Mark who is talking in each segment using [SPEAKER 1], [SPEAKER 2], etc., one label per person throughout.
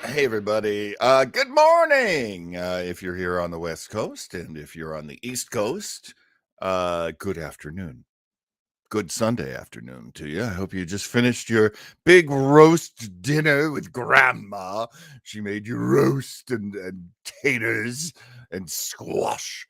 [SPEAKER 1] Hey, everybody. Good morning. If you're here on the West Coast, and if you're on the East Coast, good afternoon. Good Sunday afternoon to you. I hope you just finished your big roast dinner with Grandma. She made you roast and taters and squash.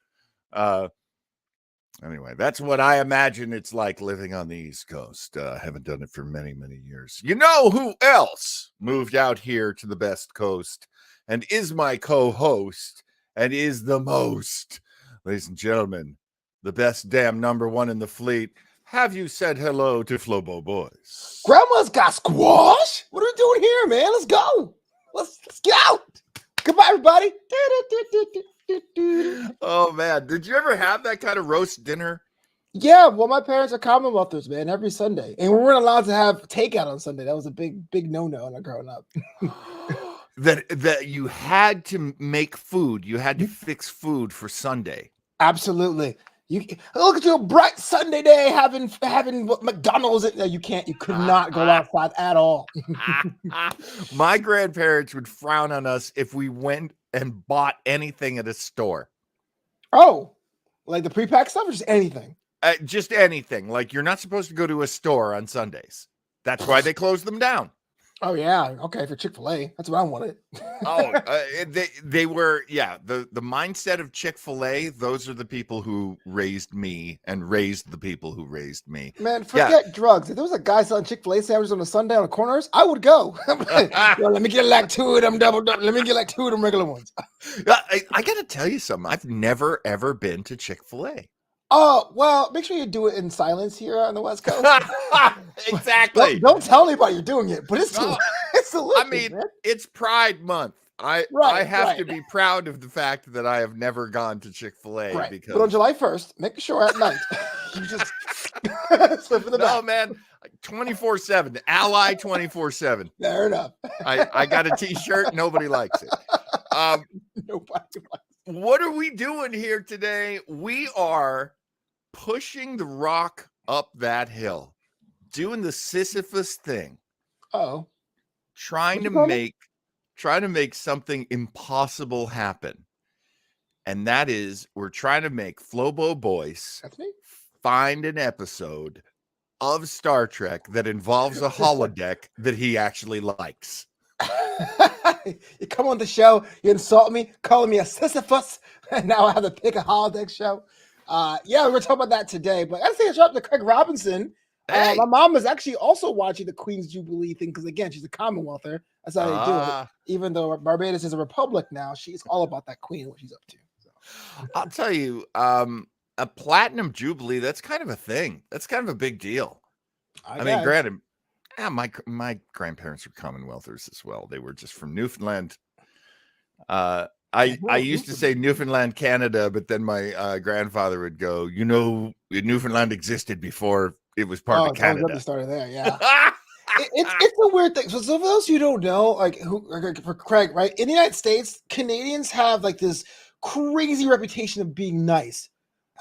[SPEAKER 1] Anyway, that's what I imagine it's like living on the East Coast. I haven't done it for many, many years. You know who else moved out here to the best coast and is my co-host and is the most? Ladies and gentlemen, the best damn number one in the fleet. Have you said hello to Flobo Boyce?
[SPEAKER 2] Grandma's got squash? What are we doing here, man? Let's go. Let's get out. Goodbye, everybody.
[SPEAKER 1] Oh, man. Did you ever have that kind of roast dinner?
[SPEAKER 2] Yeah, well, my parents are Commonwealthers, man, every Sunday. And we weren't allowed to have takeout on Sunday. That was a big no-no when I growing up.
[SPEAKER 1] that you had to make food. You had to fix food for Sunday.
[SPEAKER 2] Absolutely. You look at you a bright Sunday day having McDonald's. You could not go outside at all.
[SPEAKER 1] My grandparents would frown on us if we went and bought anything at a store.
[SPEAKER 2] Oh, like the pre-packed stuff or just anything?
[SPEAKER 1] Just anything. Like, you're not supposed to go to a store on Sundays. That's why they closed them down.
[SPEAKER 2] Oh, yeah. Okay, for Chick-fil-A. That's what I wanted.
[SPEAKER 1] They were, yeah, the mindset of Chick-fil-A, those are the people who raised me and raised the people who raised me.
[SPEAKER 2] Man, forget drugs. If there was a guy selling Chick-fil-A sandwiches on a Sunday on the corners, I would go. Yo, let me get like two of them double. Let me get like two of them regular ones.
[SPEAKER 1] I got to tell you something. I've never, ever been to Chick-fil-A.
[SPEAKER 2] Oh, well, make sure you do it in silence here on the West Coast.
[SPEAKER 1] Exactly.
[SPEAKER 2] Don't tell anybody you're doing it, but it's delicious,
[SPEAKER 1] I mean, man. It's Pride Month. I have to be proud of the fact that I have never gone to Chick-fil-A because
[SPEAKER 2] but on July 1st, make sure at night you just slip in the back.
[SPEAKER 1] No, man, 24/7, Ally 24/7.
[SPEAKER 2] Fair enough.
[SPEAKER 1] I got a T-shirt. Nobody likes it.
[SPEAKER 2] Nobody likes it.
[SPEAKER 1] What are we doing here today? We are pushing the rock up that hill, doing the Sisyphus thing.
[SPEAKER 2] Oh,
[SPEAKER 1] trying to make something impossible happen. And that is, we're trying to make Flobo Boyce find an episode of Star Trek that involves a holodeck that he actually likes.
[SPEAKER 2] You come on the show, you insult me, calling me a Sisyphus, and now I have to pick a holodeck show. Yeah, we're talking about that today, but I gotta say a shout out to Craig Robinson. Hey. My mom is actually also watching the Queen's Jubilee thing because, again, she's a Commonwealther. That's how they do it. Even though Barbados is a republic now, she's all about that Queen and what she's up to. So.
[SPEAKER 1] I'll tell you, a Platinum Jubilee, that's kind of a thing. That's kind of a big deal. I mean, granted, my grandparents were Commonwealthers as well. They were just from Newfoundland. I used to say Newfoundland, Canada, but then my grandfather would go, you know, Newfoundland existed before it was part of Canada.
[SPEAKER 2] It started there, yeah. It's a weird thing. So for those who don't know, for Craig, right? In the United States, Canadians have like this crazy reputation of being nice.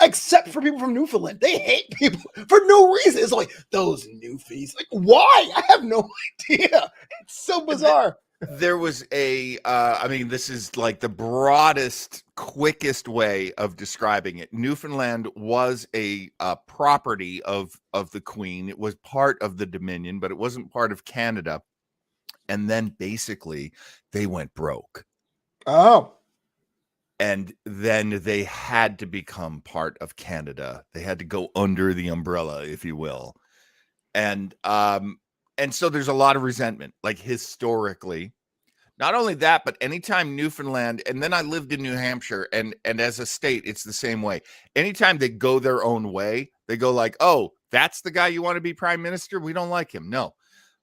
[SPEAKER 2] Except for people from Newfoundland. They hate people for no reason. It's like, those Newfies. Like, why? I have no idea. It's so bizarre.
[SPEAKER 1] There was I mean, this is like the broadest, quickest way of describing it. Newfoundland was a property of the Queen. It was part of the Dominion, but it wasn't part of Canada. And then basically they went broke.
[SPEAKER 2] Oh. And
[SPEAKER 1] then they had to become part of Canada. They had to go under the umbrella, if you will. And so there's a lot of resentment, like historically. Not only that, but anytime Newfoundland, and then I lived in New Hampshire, and as a state, it's the same way. Anytime they go their own way, they go like, oh, that's the guy you want to be prime minister? We don't like him. No.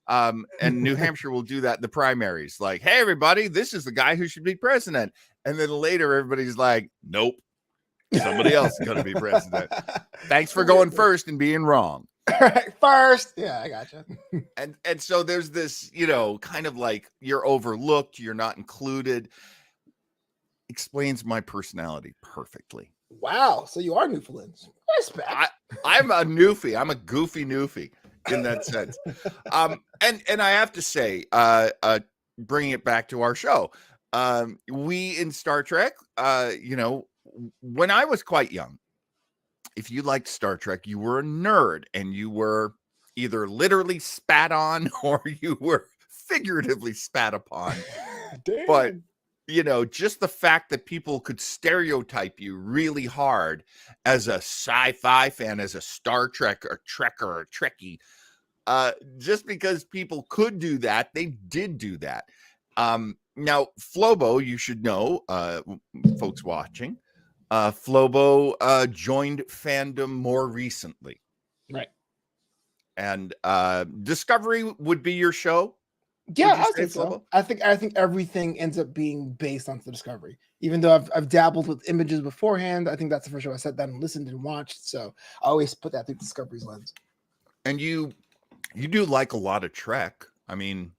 [SPEAKER 1] And New Hampshire will do that in the primaries. Like, hey, everybody, this is the guy who should be president. And then later, everybody's like, nope, somebody else is going to be president. Thanks for going first and being wrong.
[SPEAKER 2] First. Yeah, I gotcha.
[SPEAKER 1] And so there's this, you know, kind of like you're overlooked, you're not included. Explains my personality perfectly.
[SPEAKER 2] Wow. So you are Newfoundland. Respect.
[SPEAKER 1] I'm a Newfie. I'm a goofy Newfie in that sense. And I have to say, bringing it back to our show. We in Star Trek, when I was quite young, if you liked Star Trek, you were a nerd and you were either literally spat on or you were figuratively spat upon.
[SPEAKER 2] Damn.
[SPEAKER 1] But, just the fact that people could stereotype you really hard as a sci-fi fan, as a Star Trek or Trekker or Trekkie, just because people could do that, they did do that. Now, Flobo, you should know, folks watching, Flobo joined fandom more recently.
[SPEAKER 2] Right.
[SPEAKER 1] And Discovery would be your show?
[SPEAKER 2] Yeah, I think so. I think everything ends up being based on the Discovery. Even though I've dabbled with images beforehand, I think that's the first show I sat down and listened and watched. So I always put that through Discovery's lens.
[SPEAKER 1] And you do like a lot of Trek. I mean,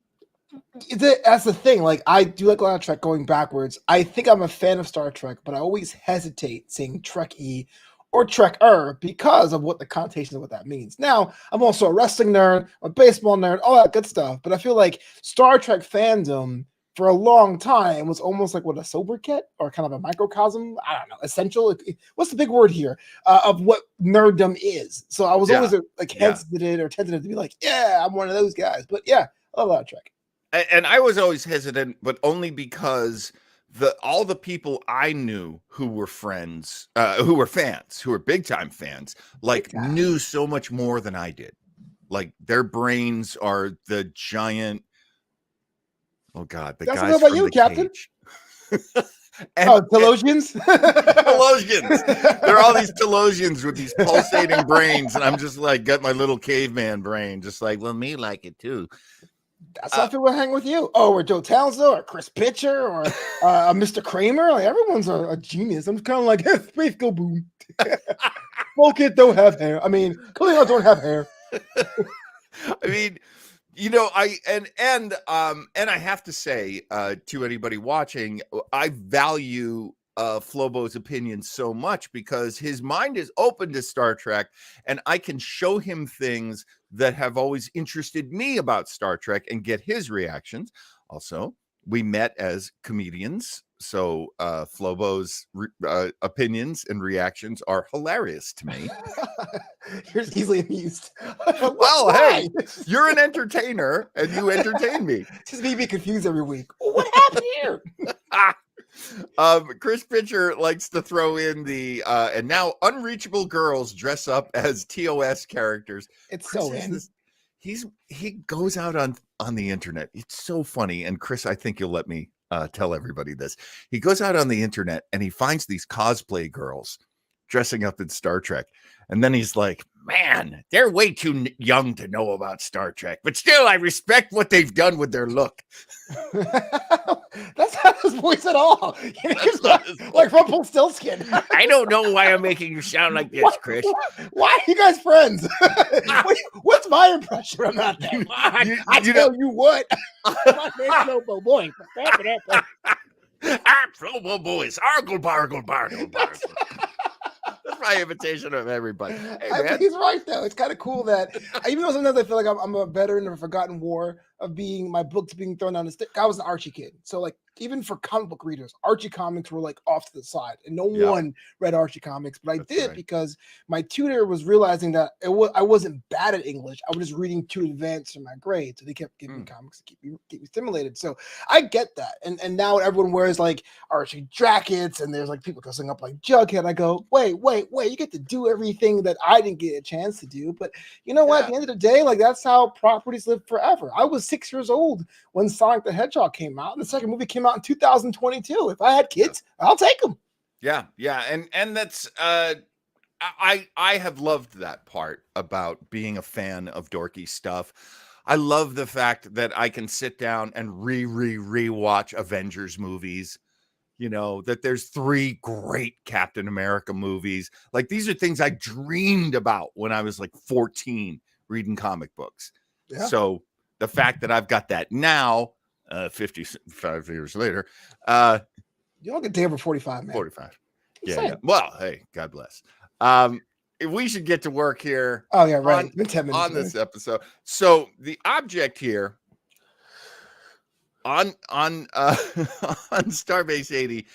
[SPEAKER 2] that's the thing. Like, I do like a lot of Trek going backwards. I think I'm a fan of Star Trek, but I always hesitate saying Trek-y or Trek-er because of what the connotations of what that means. Now, I'm also a wrestling nerd, a baseball nerd, all that good stuff. But I feel like Star Trek fandom for a long time was almost like what a sobriquet or kind of a microcosm. I don't know, essential. What's the big word here of what nerddom is? So I was always hesitant or tentative to be like, yeah, I'm one of those guys. But yeah, I love a lot of Trek.
[SPEAKER 1] And I was always hesitant, but only because all the people I knew who were friends, who were fans, who were big time fans, knew so much more than I did. Like, their brains are the giant. Oh God, the guys from the
[SPEAKER 2] Captain.
[SPEAKER 1] Telosians? Telosians. There are all these Telosians with these pulsating brains, and I'm just like, got my little caveman brain, just like, well, me like it too.
[SPEAKER 2] That's how people hang with you. Oh, or Joe Townsend, or Chris Pitcher, or Mr. Kramer. Like, everyone's a genius. I'm kind of like, hey, space go boom. Vulcan don't have hair. I mean, Klingons don't have hair.
[SPEAKER 1] I mean, I have to say to anybody watching, I value Flobo's opinion so much because his mind is open to Star Trek, and I can show him things that have always interested me about Star Trek and get his reactions. Also, we met as comedians, so Flobo's opinions and reactions are hilarious to me.
[SPEAKER 2] You're easily amused.
[SPEAKER 1] Well, hey, you're an entertainer, and you entertain me.
[SPEAKER 2] Just me be confused every week. What happened here?
[SPEAKER 1] Chris Pitcher likes to throw in the and now unreachable girls dress up as TOS characters.
[SPEAKER 2] It's Chris so in.
[SPEAKER 1] He goes out on the internet. It's so funny. And Chris, I think you'll let me tell everybody this. He goes out on the internet and he finds these cosplay girls dressing up in Star Trek. And then he's like, man, they're way too young to know about Star Trek, but still I respect what they've done with their look.
[SPEAKER 2] That's not his voice at all. He's like Rumpelstiltskin.
[SPEAKER 1] I don't know why I'm making you sound like this, Chris.
[SPEAKER 2] Why are you guys friends? What's my impression of that? I tell you what. My name's Flobo Boyce.
[SPEAKER 1] I'm Flobo Boyce. Argle, bargle, bargle, bargle. That's my invitation of everybody. Hey, man.
[SPEAKER 2] He's right, though. It's kind of cool that, even though sometimes I feel like I'm a veteran of a forgotten war of my books being thrown down the stick. I was an Archie kid. So, like, even for comic book readers, Archie comics were, like, off to the side. And no one read Archie comics. But I did because my tutor was realizing that I wasn't bad at English. I was just reading too advanced for my grade. So they kept giving me comics to keep me stimulated. So I get that. And now everyone wears, like, Archie jackets. And there's, like, people dressing up like Jughead. I go, wait. You get to do everything that I didn't get a chance to do. But you know what? At the end of the day, like, that's how properties live forever. I was 6 years old when Sonic the Hedgehog came out. And the second movie came out in 2022. If I had kids, I'll take them.
[SPEAKER 1] Yeah. And that's I have loved that part about being a fan of dorky stuff. I love the fact that I can sit down and rewatch Avengers movies. That there's 3 great Captain America movies. Like, these are things I dreamed about when I was like 14 reading comic books. Yeah. So the fact that I've got that now, 55 years later,
[SPEAKER 2] you don't get there for 45, man.
[SPEAKER 1] 45. Yeah. Well, hey, God bless. We should get to work here.
[SPEAKER 2] Oh yeah, right.
[SPEAKER 1] On this episode. So the object here on on on Starbase 80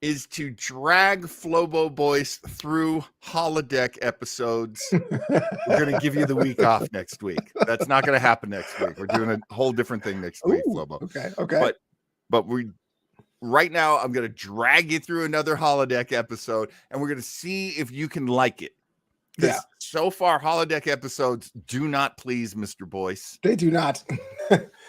[SPEAKER 1] is to drag Flobo Boyce through holodeck episodes. We're going to give you the week off next week. That's not going to happen next week. We're doing a whole different thing next week, Flobo.
[SPEAKER 2] Okay.
[SPEAKER 1] But right now, I'm going to drag you through another holodeck episode, and we're going to see if you can like it.
[SPEAKER 2] Yeah.
[SPEAKER 1] So far, holodeck episodes do not please Mr. Boyce.
[SPEAKER 2] They do not.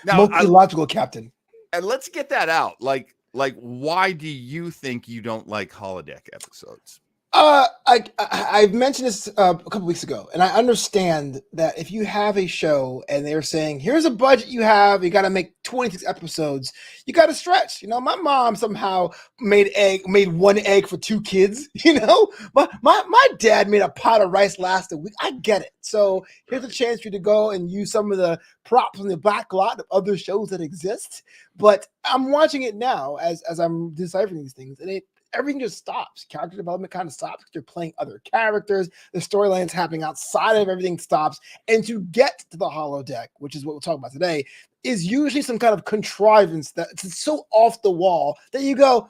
[SPEAKER 1] Now,
[SPEAKER 2] illogical captain.
[SPEAKER 1] And let's get that out. Like, why do you think you don't like holodeck episodes?
[SPEAKER 2] I've mentioned this a couple weeks ago, and I understand that if you have a show and they're saying, here's a budget you have, you got to make 26 episodes, you got to stretch. You know, my mom somehow made one egg for 2 kids, you know, but my dad made a pot of rice last a week. I get it. So here's a chance for you to go and use some of the props in the back lot of other shows that exist. But I'm watching it now as I'm deciphering these things, and everything just stops. Character development kind of stops because you're playing other characters. The storylines happening outside of everything stops. And to get to the holodeck, which is what we'll talk about today, is usually some kind of contrivance that's so off the wall that you go,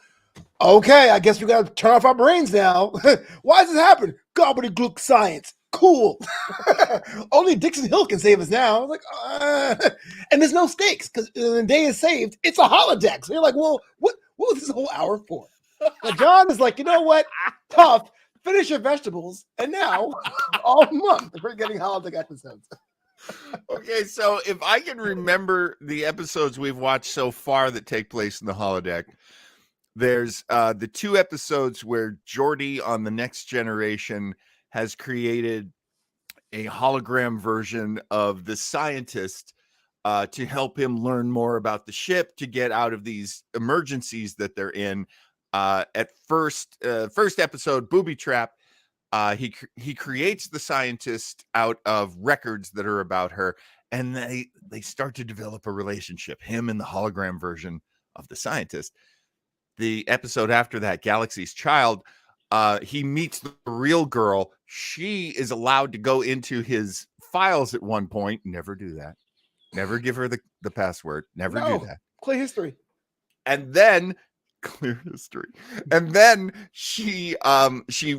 [SPEAKER 2] okay, I guess we got to turn off our brains now. Why does this happen? Gobbledygook science. Cool. Only Dixon Hill can save us now. Like, and there's no stakes because the day is saved. It's a holodeck. So you're like, well, what was this whole hour for? But John is like, you know what? Tough. Finish your vegetables. And now, all month, we're getting holodeck episodes.
[SPEAKER 1] Okay, so if I can remember the episodes we've watched so far that take place in the holodeck, there's the 2 episodes where Geordi on The Next Generation has created a hologram version of the scientist to help him learn more about the ship to get out of these emergencies that they're in. At first episode, Booby Trap, he creates the scientist out of records that are about her, and they start to develop a relationship, him and the hologram version of the scientist. The episode after that, Galaxy's Child, he meets the real girl. She is allowed to go into his files at one point. Never do that. Never give her the password. Never do that.
[SPEAKER 2] Clear history.
[SPEAKER 1] And then clear history. And then she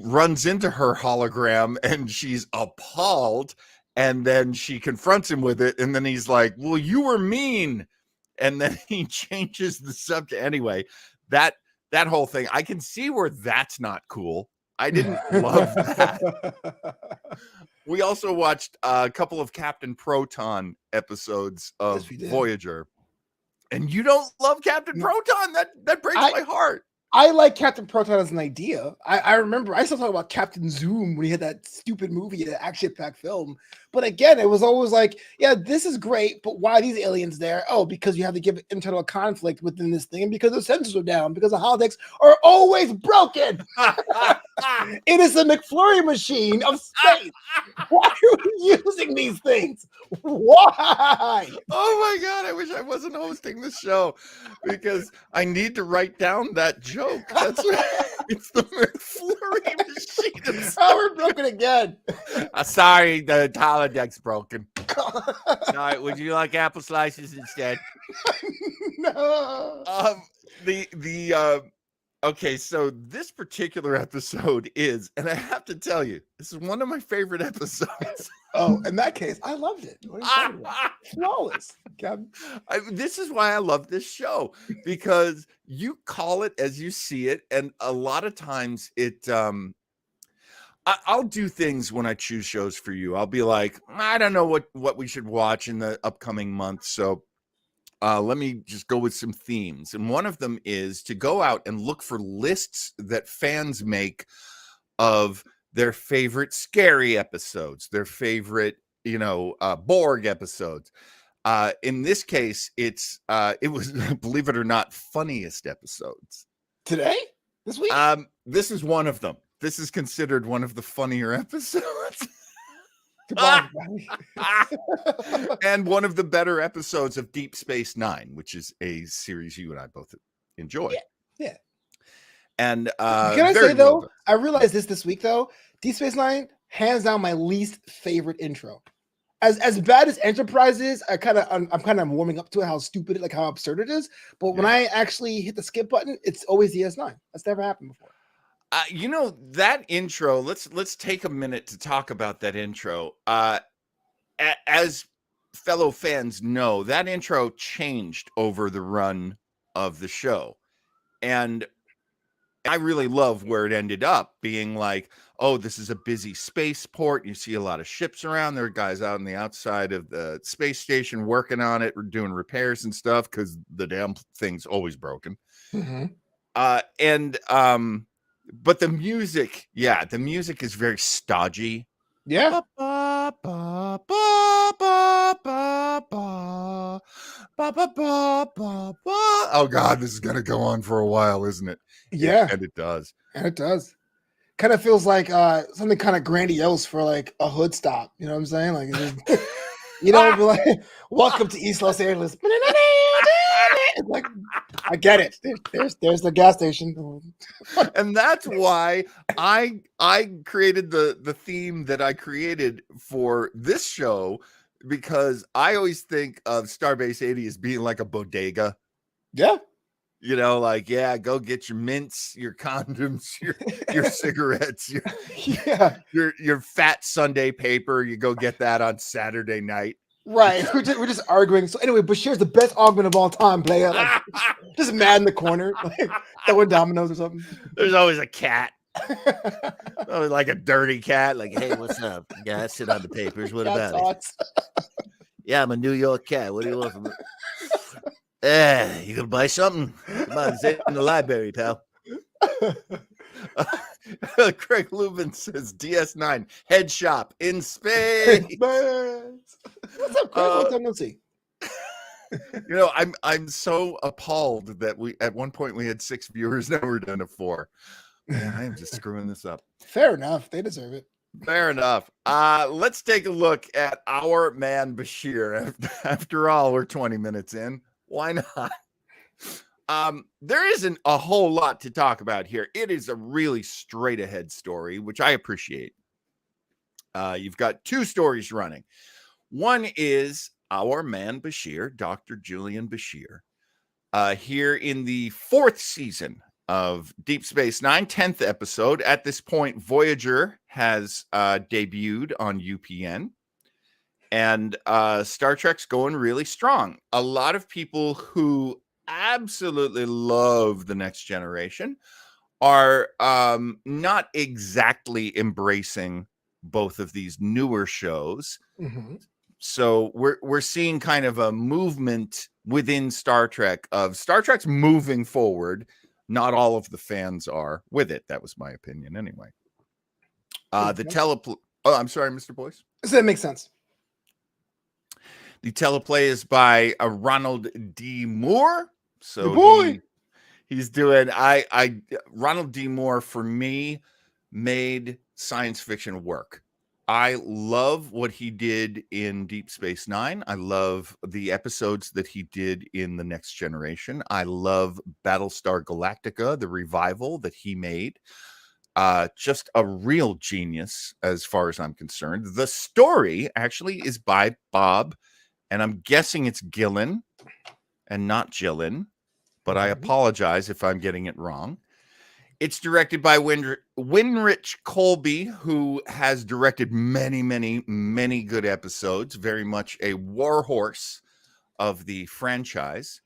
[SPEAKER 1] runs into her hologram and she's appalled. And then she confronts him with it. And then he's like, well, you were mean. And then he changes the subject. Anyway, that whole thing, I can see where that's not cool. I didn't love that. We also watched a couple of Captain Proton episodes of Voyager. And you don't love Captain Proton? That breaks my heart.
[SPEAKER 2] I like Captain Proton as an idea. I remember I still talk about Captain Zoom when he had that stupid movie, that action-packed film. But again, it was always like, yeah, this is great, but why are these aliens there? Oh, because you have to give internal conflict within this thing, and because the sensors are down, because the holodecks are always broken. It is the McFlurry machine of space. Why are we using these things? Why?
[SPEAKER 1] Oh my God, I wish I wasn't hosting the show because I need to write down that joke. That's right. It's the McFlurry machine.
[SPEAKER 2] Oh, we're broken again.
[SPEAKER 1] Sorry, the holodeck's broken. Sorry, would you like apple slices instead?
[SPEAKER 2] No.
[SPEAKER 1] Okay, so this particular episode is, and I have to tell you, this is one of my favorite episodes.
[SPEAKER 2] Oh, in that case, I loved it. What are you talking about? Flawless.
[SPEAKER 1] This is why I love this show, because you call it as you see it, and a lot of times I'll do things when I choose shows for you. I'll be like, I don't know what we should watch in the upcoming month, so let me just go with some themes. And one of them is to go out and look for lists that fans make of their favorite scary episodes, their favorite, Borg episodes. In this case, it was, believe it or not, funniest episodes.
[SPEAKER 2] Today? This week?
[SPEAKER 1] This is one of them. This is considered one of the funnier episodes. And one of the better episodes of Deep Space Nine, which is a series you and I both enjoy.
[SPEAKER 2] Yeah.
[SPEAKER 1] And
[SPEAKER 2] can I say though, I realized this week though, Deep Space Nine, hands down my least favorite intro. as bad as Enterprise is, I'm kind of warming up to it, how stupid, like how absurd it is. But when I actually hit the skip button, it's always DS9. That's never happened before.
[SPEAKER 1] That intro. Let's take a minute to talk about that intro. As fellow fans know, that intro changed over the run of the show, and I really love where it ended up being like, oh, this is a busy spaceport. You see a lot of ships around. There are guys out on the outside of the space station working on it, doing repairs and stuff because the damn thing's always broken.
[SPEAKER 2] Mm-hmm.
[SPEAKER 1] But the music is very stodgy.
[SPEAKER 2] Yeah.
[SPEAKER 1] Oh God, this is gonna go on for a while, isn't it?
[SPEAKER 2] Yeah.
[SPEAKER 1] And it does.
[SPEAKER 2] And it does. Kind of feels like something kind of grandiose for like a hood stop. You know what I'm saying? Like, you know, like, welcome to East Los Angeles. It's like, I get it. There's the gas station.
[SPEAKER 1] And that's why I created the theme that I created for this show, because I always think of Starbase 80 as being like a bodega.
[SPEAKER 2] Yeah.
[SPEAKER 1] You know, like, yeah, go get your mints, your condoms, your cigarettes, your fat Sunday paper. You go get that on Saturday night.
[SPEAKER 2] Right. We're just arguing. So anyway, Bashir's the best augment of all time, player. Like, just mad in the corner, like throwing dominoes or something.
[SPEAKER 1] There's always a cat. Always like a dirty cat. Like, hey, what's up? Yeah, I sit on the papers. What
[SPEAKER 2] Cat
[SPEAKER 1] about
[SPEAKER 2] talks.
[SPEAKER 1] it? Yeah, I'm a New York cat. What do you want from me? You gonna buy something? Come on, it's in the library, pal. Craig Lubin says DS9 head shop in space.
[SPEAKER 2] What's up, Craig? Long time no see.
[SPEAKER 1] You know, I'm so appalled that at one point we had 6 viewers, now we're down to 4. Man, I am just screwing this up.
[SPEAKER 2] Fair enough. They deserve it.
[SPEAKER 1] Fair enough. Let's take a look at our man Bashir. After all, we're 20 minutes in. Why not? There isn't a whole lot to talk about here. It is a really straight ahead story, which I appreciate. You've got 2 stories running. One is our man Bashir, Dr. Julian Bashir, here in the 4th season of Deep Space Nine, 10th episode. At this point, Voyager has debuted on UPN. And Star Trek's going really strong. A lot of people who absolutely love The Next Generation are not exactly embracing both of these newer shows.
[SPEAKER 2] Mm-hmm.
[SPEAKER 1] So we're seeing kind of a movement within Star Trek of Star Trek's moving forward. Not all of the fans are with it. That was my opinion anyway. Oh, I'm sorry, Mr. Boyce.
[SPEAKER 2] So that makes sense.
[SPEAKER 1] The teleplay is by Ronald D. Moore. So he's doing Ronald D. Moore, for me, made science fiction work. I love what he did in Deep Space Nine. I love the episodes that he did in The Next Generation. I love Battlestar Galactica, the revival that he made. Just a real genius as far as I'm concerned. The story actually is by Bob, and I'm guessing it's Gillen and not Gillen, but I apologize if I'm getting it wrong. It's directed by Winrich Colby, who has directed many, many, many good episodes, very much a warhorse of the franchise.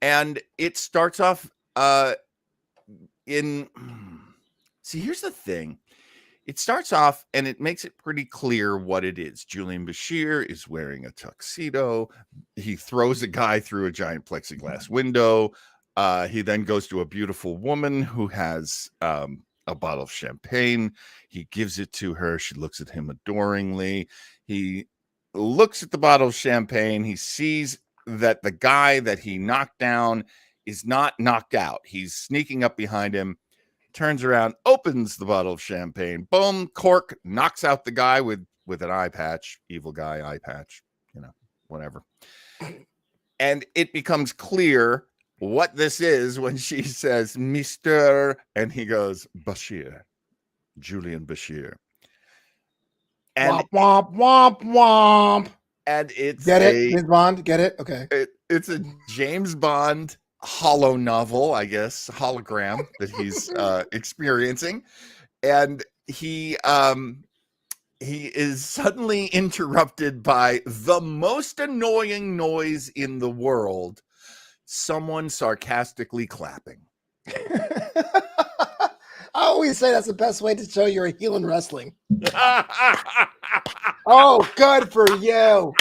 [SPEAKER 1] And it starts off see, here's the thing. It starts off and it makes it pretty clear what it is. Julian Bashir is wearing a tuxedo. He throws a guy through a giant plexiglass window. He then goes to a beautiful woman who has a bottle of champagne. He gives it to her. She looks at him adoringly. He looks at the bottle of champagne. He sees that the guy that he knocked down is not knocked out. He's sneaking up behind him, turns around, opens the bottle of champagne. Boom, cork, knocks out the guy with an eye patch. Evil guy eye patch, whatever. And it becomes clear what this is when she says, Mr. and he goes, Bashir, Julian Bashir. And
[SPEAKER 2] Womp womp womp womp.
[SPEAKER 1] and it's
[SPEAKER 2] Get it, James Bond? Get it? Okay.
[SPEAKER 1] it's a James Bond holo novel, I guess, hologram that he's experiencing, and he is suddenly interrupted by the most annoying noise in the world: someone sarcastically clapping.
[SPEAKER 2] I always say that's the best way to show you're a heel in wrestling. Oh, good for you.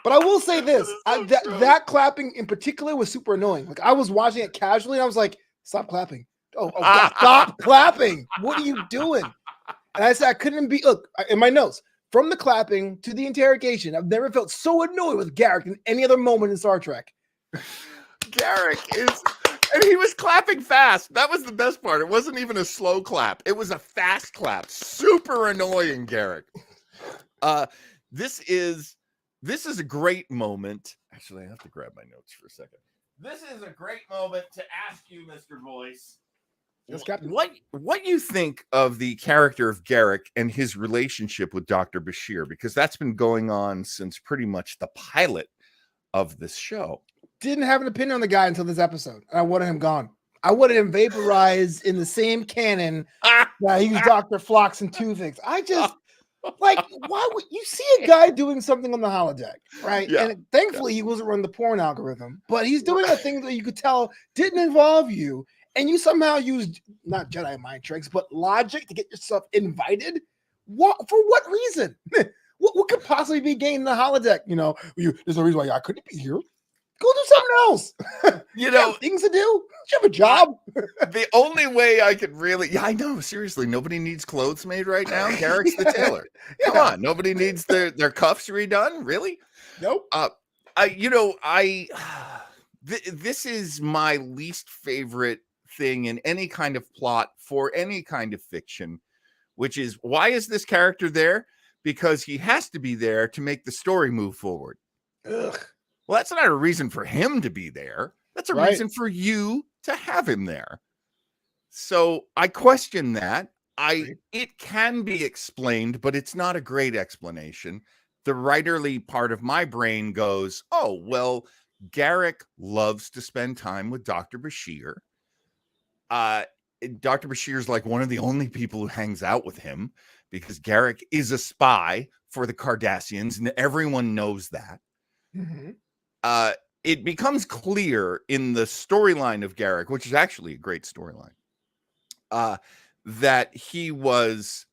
[SPEAKER 2] But I will say this, that clapping in particular was super annoying. Like, I was watching it casually and I was like, stop clapping. Oh God, stop clapping. What are you doing? And I said, I couldn't be, look, in my notes, from the clapping to the interrogation, I've never felt so annoyed with Garrick than any other moment in Star Trek.
[SPEAKER 1] Garrick is, and he was clapping fast. That was the best part. It wasn't even a slow clap. It was a fast clap. Super annoying, Garrick. This is a great moment. Actually, I have to grab my notes for a second. This is a great moment to ask you, Mr. Boyce,
[SPEAKER 2] Yes, Captain.
[SPEAKER 1] what you think of the character of Garrick and his relationship with Dr. Bashir, because that's been going on since pretty much the pilot of this show.
[SPEAKER 2] Didn't have an opinion on the guy until this episode. And I wanted him gone. I wanted him vaporized in the same canon that he was Dr. Phlox and Two Things. I just, like, why would you see a guy doing something on the holodeck, right?
[SPEAKER 1] Yeah.
[SPEAKER 2] And thankfully he wasn't running the porn algorithm, but he's doing a thing that you could tell didn't involve you, and you somehow used not Jedi mind tricks, but logic to get yourself invited. What, for what reason? What could possibly be gained in the holodeck? You know, there's no reason why I couldn't be here. Go do something else.
[SPEAKER 1] You know,
[SPEAKER 2] things to do. You have a job.
[SPEAKER 1] The only way I could really, I know, seriously, nobody needs clothes made right now. Garrick's the tailor. Come on, nobody needs their cuffs redone. Really?
[SPEAKER 2] Nope.
[SPEAKER 1] This is my least favorite thing in any kind of plot for any kind of fiction, which is, why is this character there? Because he has to be there to make the story move forward.
[SPEAKER 2] Ugh.
[SPEAKER 1] Well, that's not a reason for him to be there. That's a reason for you to have him there. So I question that. It can be explained, but it's not a great explanation. The writerly part of my brain goes, oh, well, Garrick loves to spend time with Dr. Bashir. Dr. Bashir is like one of the only people who hangs out with him, because Garrick is a spy for the Cardassians, and everyone knows that.
[SPEAKER 2] Mm-hmm.
[SPEAKER 1] It becomes clear in the storyline of Garrick, which is actually a great storyline, that he was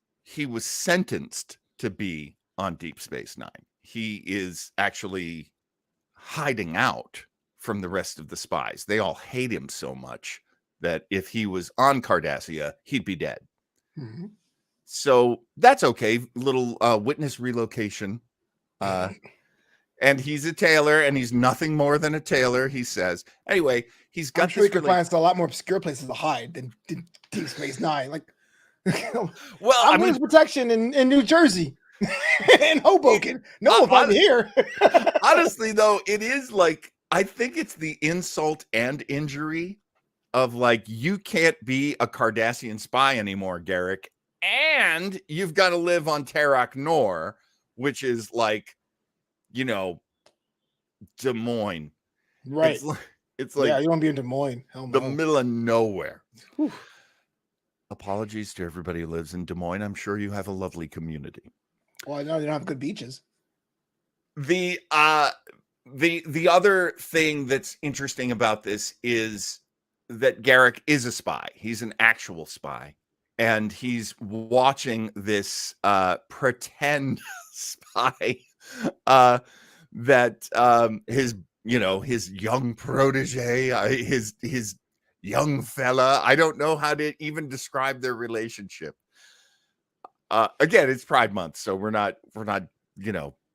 [SPEAKER 1] sentenced to be on Deep Space Nine. He is actually hiding out from the rest of the spies. They all hate him so much that if he was on Cardassia, he'd be dead.
[SPEAKER 2] Mm-hmm.
[SPEAKER 1] So that's okay. Little witness relocation. And he's a tailor, and he's nothing more than a tailor, he says. Anyway, he's got.
[SPEAKER 2] I'm sure he could find a lot more obscure places to hide than Deep Space Nine. Like,
[SPEAKER 1] well,
[SPEAKER 2] I'm witness protection in New Jersey, in Hoboken. No one will find me here.
[SPEAKER 1] Honestly, though, it is like, I think it's the insult and injury of, like, you can't be a Cardassian spy anymore, Garrick, and you've got to live on Terok Nor, which is like, you know, Des Moines.
[SPEAKER 2] Right.
[SPEAKER 1] It's like,
[SPEAKER 2] yeah, you want to be in Des Moines. Hell no.
[SPEAKER 1] The middle of nowhere.
[SPEAKER 2] Whew.
[SPEAKER 1] Apologies to everybody who lives in Des Moines. I'm sure you have a lovely community.
[SPEAKER 2] Well, I know they don't have good beaches.
[SPEAKER 1] The other thing that's interesting about this is that Garrick is a spy. He's an actual spy, and he's watching this pretend spy that his young protege, his young fella. I don't know how to even describe their relationship. Again, it's Pride Month, so we're not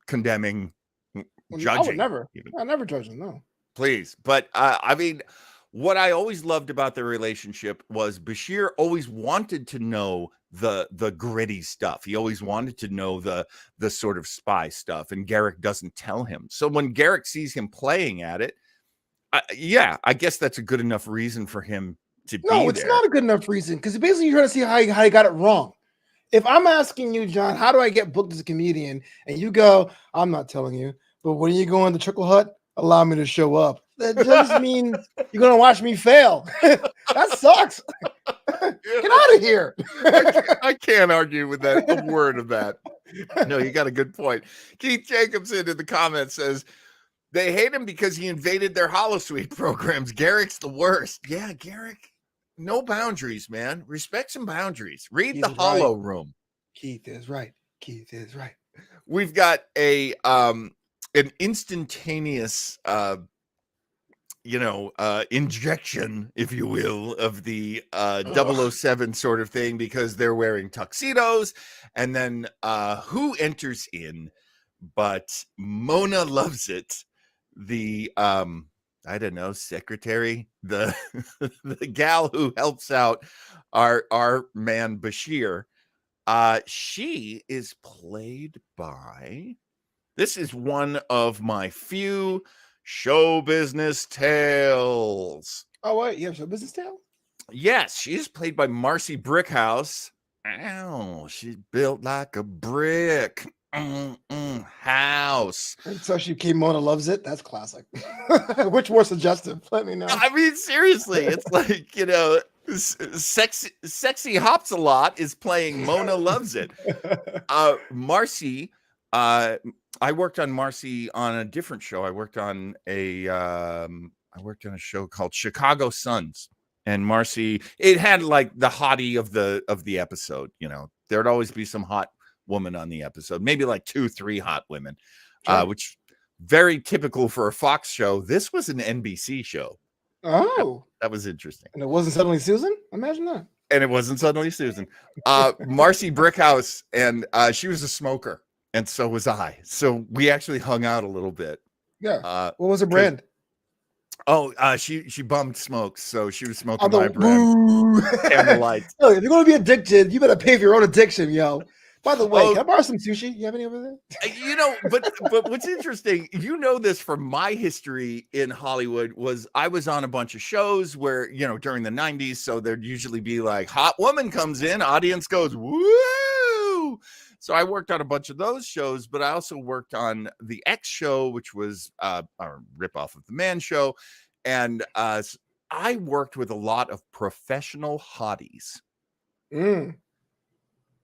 [SPEAKER 1] condemning, judging.
[SPEAKER 2] I would never. I never judge them. No,
[SPEAKER 1] please. But I mean, what I always loved about their relationship was Bashir always wanted to know the gritty stuff. He always wanted to know the sort of spy stuff, and Garrick doesn't tell him. So when Garrick sees him playing at it, I guess that's a good enough reason for him to be there.
[SPEAKER 2] No, it's not a good enough reason, because basically you're trying to see how he got it wrong. If I'm asking you, John, how do I get booked as a comedian? And you go, I'm not telling you, but when you go in the Trickle Hut, allow me to show up. That just means you're going to watch me fail. That sucks. Get out of here.
[SPEAKER 1] I can't argue with that, a word of that. No, you got a good point. Keith Jacobson in the comments says, they hate him because he invaded their holosuite programs. Garrick's the worst. Yeah, Garrick, no boundaries, man. Respect some boundaries. Read
[SPEAKER 2] Keith
[SPEAKER 1] the
[SPEAKER 2] is
[SPEAKER 1] holo
[SPEAKER 2] right.
[SPEAKER 1] room.
[SPEAKER 2] Keith is right. Keith is right.
[SPEAKER 1] We've got an instantaneous injection, if you will, of the 007 sort of thing, because they're wearing tuxedos. And then who enters in but Mona Loves It, the I don't know, secretary, the the gal who helps out our man Bashir. She is played by, this is one of my few show business tales.
[SPEAKER 2] Oh, wait, you have show business tale?
[SPEAKER 1] Yes, she is played by Marcy Brickhouse. Ow, she's built like a brick. House.
[SPEAKER 2] And so she came Mona Loves It. That's classic. Which more suggestive? Let me know.
[SPEAKER 1] I mean, seriously, it's like, sexy Hops a Lot is playing Mona Loves It. Marcy, I worked on Marcy on a different show. I worked on a show called Chicago Suns, and Marcy, it had like the hottie of the episode. There'd always be some hot woman on the episode, maybe like 2-3 hot women, sure. Which very typical for a Fox show. This was an NBC show.
[SPEAKER 2] Oh,
[SPEAKER 1] that was interesting.
[SPEAKER 2] And it wasn't Suddenly Susan? Imagine that.
[SPEAKER 1] And it wasn't Suddenly Susan. Marcy Brickhouse, and she was a smoker, and so was I. So we actually hung out a little bit.
[SPEAKER 2] Yeah. What was her brand?
[SPEAKER 1] She bummed smokes, so she was smoking my brand. Camel Lights.
[SPEAKER 2] Oh, if you're gonna be addicted, you better pay for your own addiction, yo. By the way, can I borrow some sushi? You have any over there?
[SPEAKER 1] But what's interesting, this from my history in Hollywood, was I was on a bunch of shows where, during the 90s, so there'd usually be like, hot woman comes in, audience goes, woo! So I worked on a bunch of those shows, but I also worked on the X Show, which was a ripoff of the Man Show. And I worked with a lot of professional hotties.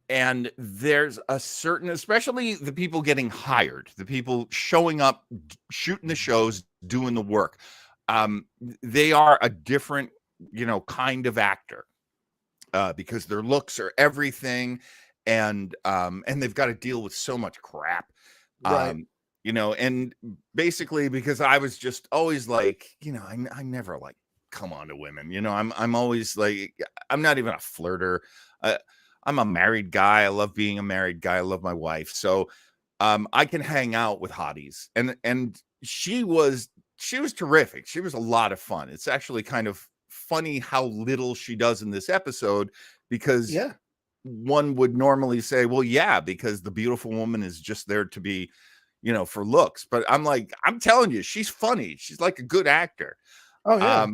[SPEAKER 1] And there's a certain, especially the people getting hired, the people showing up, shooting the shows, doing the work. They are a different, kind of actor because their looks are everything. And they've got to deal with so much crap,
[SPEAKER 2] right.
[SPEAKER 1] And basically because I was just always like, I never like come on to women, I'm always like, I'm not even a flirter. I'm a married guy. I love being a married guy. I love my wife. So I can hang out with hotties. And she was terrific. She was a lot of fun. It's actually kind of funny how little she does in this episode, because one would normally say, well, yeah, because the beautiful woman is just there to be, for looks. But I'm like, I'm telling you, she's funny. She's like a good actor.
[SPEAKER 2] Oh, yeah.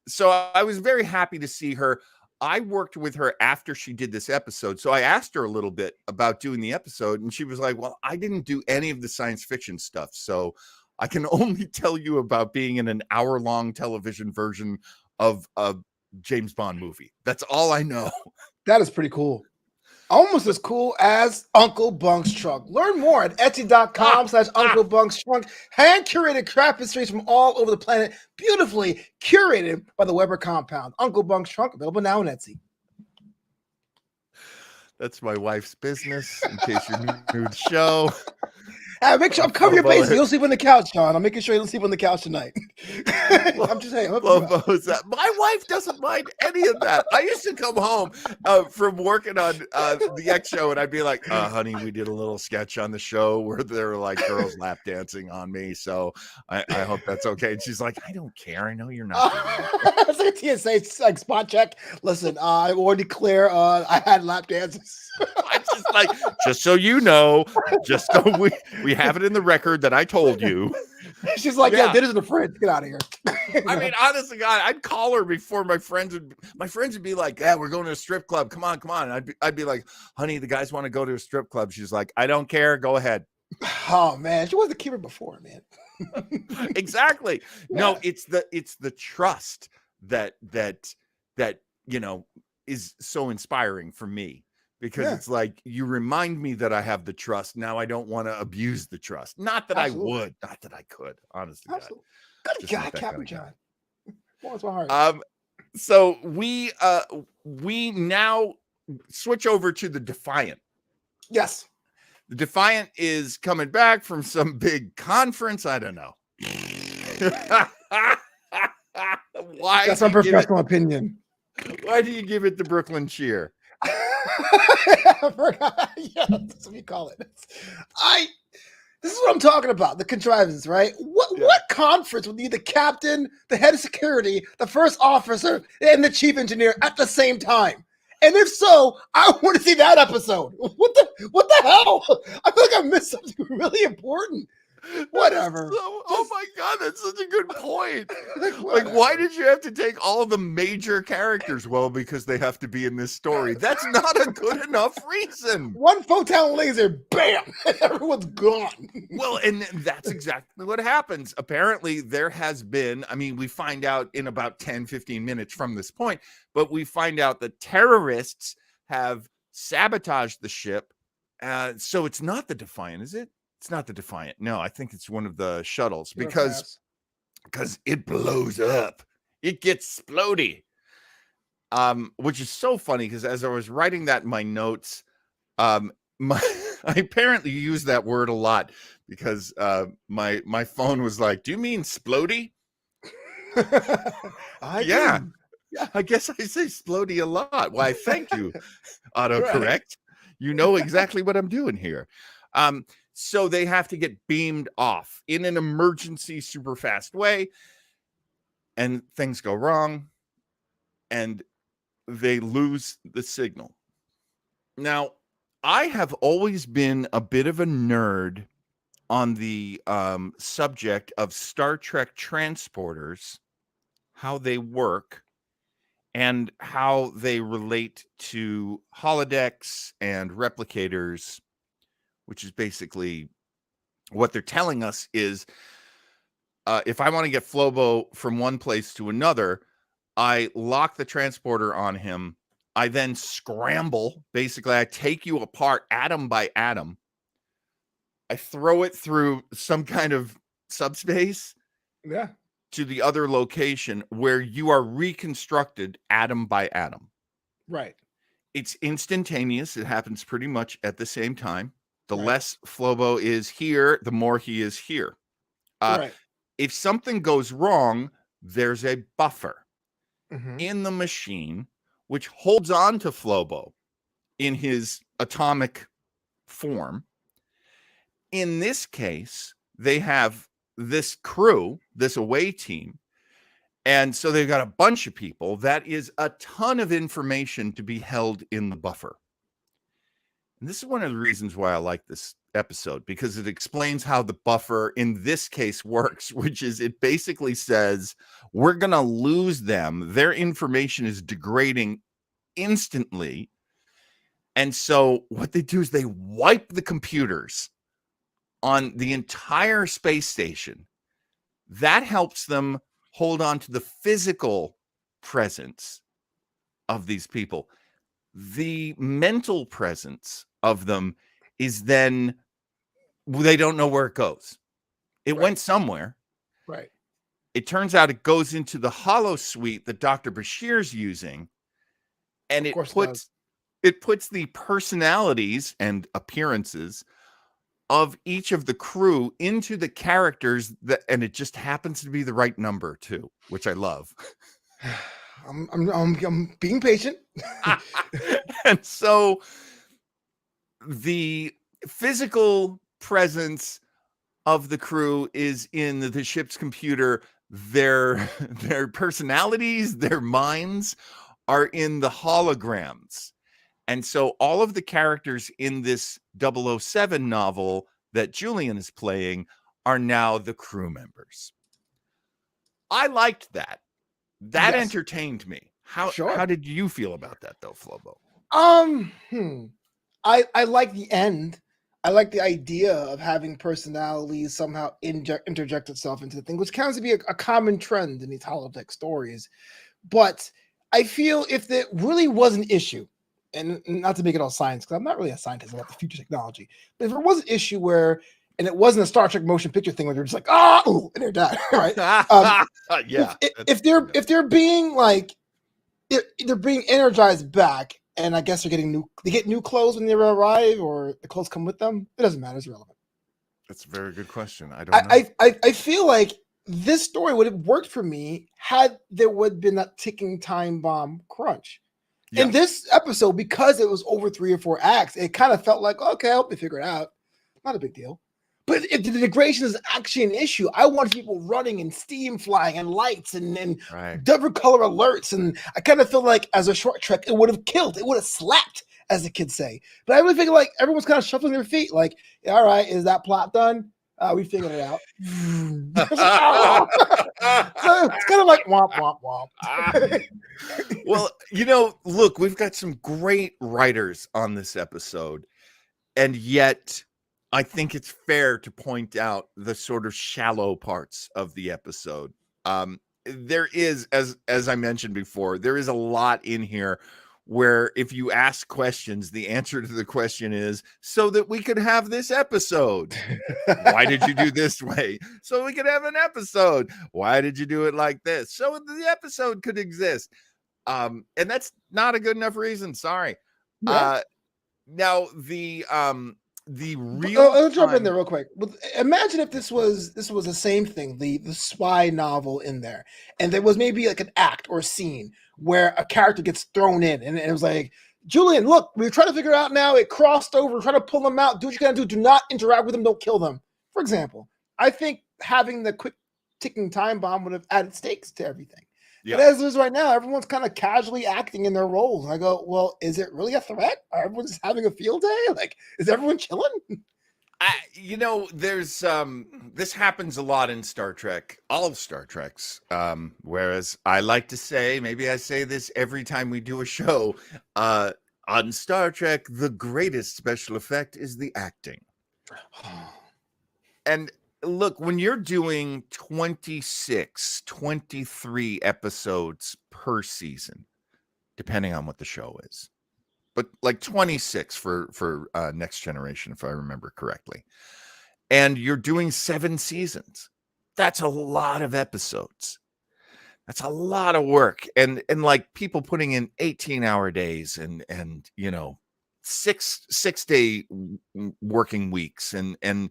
[SPEAKER 1] So I was very happy to see her. I worked with her after she did this episode. So I asked her a little bit about doing the episode, and she was like, well, I didn't do any of the science fiction stuff. So I can only tell you about being in an hour-long television version of a James Bond movie. That's all I know.
[SPEAKER 2] That is pretty cool. Almost as cool as Uncle Bunk's Trunk. Learn more at Etsy.com/Uncle Bunk's Trunk. Hand-curated craft pastries from all over the planet. Beautifully curated by the Weber Compound. Uncle Bunk's Trunk, available now on Etsy.
[SPEAKER 1] That's my wife's business, in case you're new to the show.
[SPEAKER 2] Make sure I'm covering your face. You don't sleep on the couch, John. I'm making sure you don't sleep on the couch tonight. I'm just saying.
[SPEAKER 1] My wife doesn't mind any of that. I used to come home from working on the X Show, and I'd be like, honey, we did a little sketch on the show where there were like girls lap dancing on me. So I hope that's okay. And she's like, I don't care. I know you're not.
[SPEAKER 2] It's like a TSA, it's like spot check. Listen, I already clear. I had lap dances.
[SPEAKER 1] I'm just like, just so you know, just so we have it in the record that I told you.
[SPEAKER 2] She's like, yeah, did it in the fridge. Get out of here.
[SPEAKER 1] I mean, honestly, God, I'd call her before my friends would be like, "Yeah, we're going to a strip club. Come on, come on." And I'd be like, "Honey, the guys want to go to a strip club." She's like, "I don't care. Go ahead."
[SPEAKER 2] Oh man, she was the keeper before, man.
[SPEAKER 1] Exactly.
[SPEAKER 2] Yeah.
[SPEAKER 1] No, it's the trust that is so inspiring for me, because it's like, you remind me that I have the trust. Now I don't want to abuse the trust. Not that
[SPEAKER 2] Absolutely.
[SPEAKER 1] I would, not that I could, honestly.
[SPEAKER 2] Absolutely. Good
[SPEAKER 1] Just
[SPEAKER 2] guy,
[SPEAKER 1] not that
[SPEAKER 2] Captain
[SPEAKER 1] kind of
[SPEAKER 2] John. Warms my heart.
[SPEAKER 1] So we now switch over to the Defiant.
[SPEAKER 2] Yes.
[SPEAKER 1] The Defiant is coming back from some big conference. I don't know. Why?
[SPEAKER 2] That's my professional opinion.
[SPEAKER 1] Why do you give it the Brooklyn cheer?
[SPEAKER 2] I forgot. Yeah, that's what we call it. This is what I'm talking about. The contrivance, right? What conference would need the captain, the head of security, the first officer, and the chief engineer at the same time? And if so, I want to see that episode. What the hell? I feel like I missed something really important. Whatever.
[SPEAKER 1] Oh my God, that's such a good point. Like, why did you have to take all the major characters? Well, because they have to be in this story. That's not a good enough reason.
[SPEAKER 2] One photon laser, bam, everyone's gone.
[SPEAKER 1] Well, and that's exactly what happens. Apparently, there has been, I mean, we find out in about 10, 15 minutes from this point, but we find out that terrorists have sabotaged the ship. So it's not the Defiant, is it? It's not the Defiant. No, I think it's one of the shuttles, because it blows up. It gets splody. Which is so funny, because as I was writing that in my notes, I apparently used that word a lot, because my phone was like, "Do you mean splody?" Yeah, I guess I say splody a lot. Why, thank you, autocorrect. Right. You know exactly what I'm doing here. So they have to get beamed off in an emergency, super fast way, and things go wrong, and they lose the signal. Now, I have always been a bit of a nerd on the subject of Star Trek transporters, how they work, and how they relate to holodecks and replicators, which is basically what they're telling us is, if I want to get Flobo from one place to another, I lock the transporter on him. I then scramble. Basically, I take you apart atom by atom. I throw it through some kind of subspace to the other location, where you are reconstructed atom by atom.
[SPEAKER 2] Right.
[SPEAKER 1] It's instantaneous. It happens pretty much at the same time. The less Flobo is here, the more he is here. If something goes wrong, there's a buffer in the machine which holds on to Flobo in his atomic form. In this case, they have this crew, this away team, and so they've got a bunch of people. That is a ton of information to be held in the buffer. And this is one of the reasons why I like this episode, because it explains how the buffer in this case works, which is, it basically says, we're going to lose them. Their information is degrading instantly. And so what they do is they wipe the computers on the entire space station. That helps them hold on to the physical presence of these people. The mental presence of them is then, they don't know where it goes. It went somewhere.
[SPEAKER 2] Right.
[SPEAKER 1] It turns out it goes into the holo suite that Dr. Bashir's using, and it puts the personalities and appearances of each of the crew into the characters, and it just happens to be the right number too, which I love.
[SPEAKER 2] I'm being patient.
[SPEAKER 1] And so the physical presence of the crew is in the ship's computer. Their personalities, their minds are in the holograms. And so all of the characters in this 007 novel that Julian is playing are now the crew members. I liked that. That
[SPEAKER 2] Yes.
[SPEAKER 1] entertained me. How
[SPEAKER 2] Sure.
[SPEAKER 1] did you feel about that though, Flobo?
[SPEAKER 2] I like the end. I like the idea of having personalities somehow interject itself into the thing, which counts to be a common trend in these holodeck stories. But I feel if there really was an issue, and not to make it all science, because I'm not really a scientist about the future technology, but if there was an issue where, and it wasn't a Star Trek motion picture thing where they're just like, and they're done, right?
[SPEAKER 1] Yeah.
[SPEAKER 2] If they're being like, they're being energized back, and I guess they get new clothes when they arrive, or the clothes come with them. It doesn't matter. It's irrelevant.
[SPEAKER 1] That's a very good question. I don't know.
[SPEAKER 2] I feel like this story would have worked for me had there would have been that ticking time bomb crunch.
[SPEAKER 1] Yeah.
[SPEAKER 2] In this episode, because it was over 3 or 4 acts, it kind of felt like, okay, I hope they figure it out. Not a big deal. But if the degradation is actually an issue, I want people running and steam flying and lights and
[SPEAKER 1] Right.
[SPEAKER 2] different color alerts. And I kind of feel like as a short trek, it would have killed. It would have slapped, as the kids say. But I really think like everyone's kind of shuffling their feet. Like, all right, is that plot done? We figured it out. So it's kind of like womp, womp, womp.
[SPEAKER 1] Well, look, we've got some great writers on this episode. And yet, I think it's fair to point out the sort of shallow parts of the episode. There is, as I mentioned before, there is a lot in here where if you ask questions, the answer to the question is so that we could have this episode. Why did you do this way? So we could have an episode. Why did you do it like this? So the episode could exist. And that's not a good enough reason. Sorry.
[SPEAKER 2] Yeah.
[SPEAKER 1] Now the real
[SPEAKER 2] I'll jump in there real quick. Imagine if this was the same thing, the spy novel in there, and there was maybe like an act or scene where a character gets thrown in, and it was like, Julian, look, we're trying to figure it out now. It crossed over. We're trying to pull them out. Do what you gotta do. Do not interact with them. Don't kill them. For example, I think having the quick ticking time bomb would have added stakes to everything.
[SPEAKER 1] Yeah.
[SPEAKER 2] But as it is right now, everyone's kind of casually acting in their roles. And I go, well, is it really a threat? Are everyone just having a field day? Like, is everyone chilling?
[SPEAKER 1] There's this happens a lot in Star Trek, all of Star Treks. Whereas I like to say, maybe I say this every time we do a show, on Star Trek, the greatest special effect is the acting. And look, when you're doing 26, 23 episodes per season, depending on what the show is, but like 26 for Next Generation, if I remember correctly, and you're doing 7 seasons, that's a lot of episodes. That's a lot of work. And like people putting in 18-hour days and 6-day working weeks and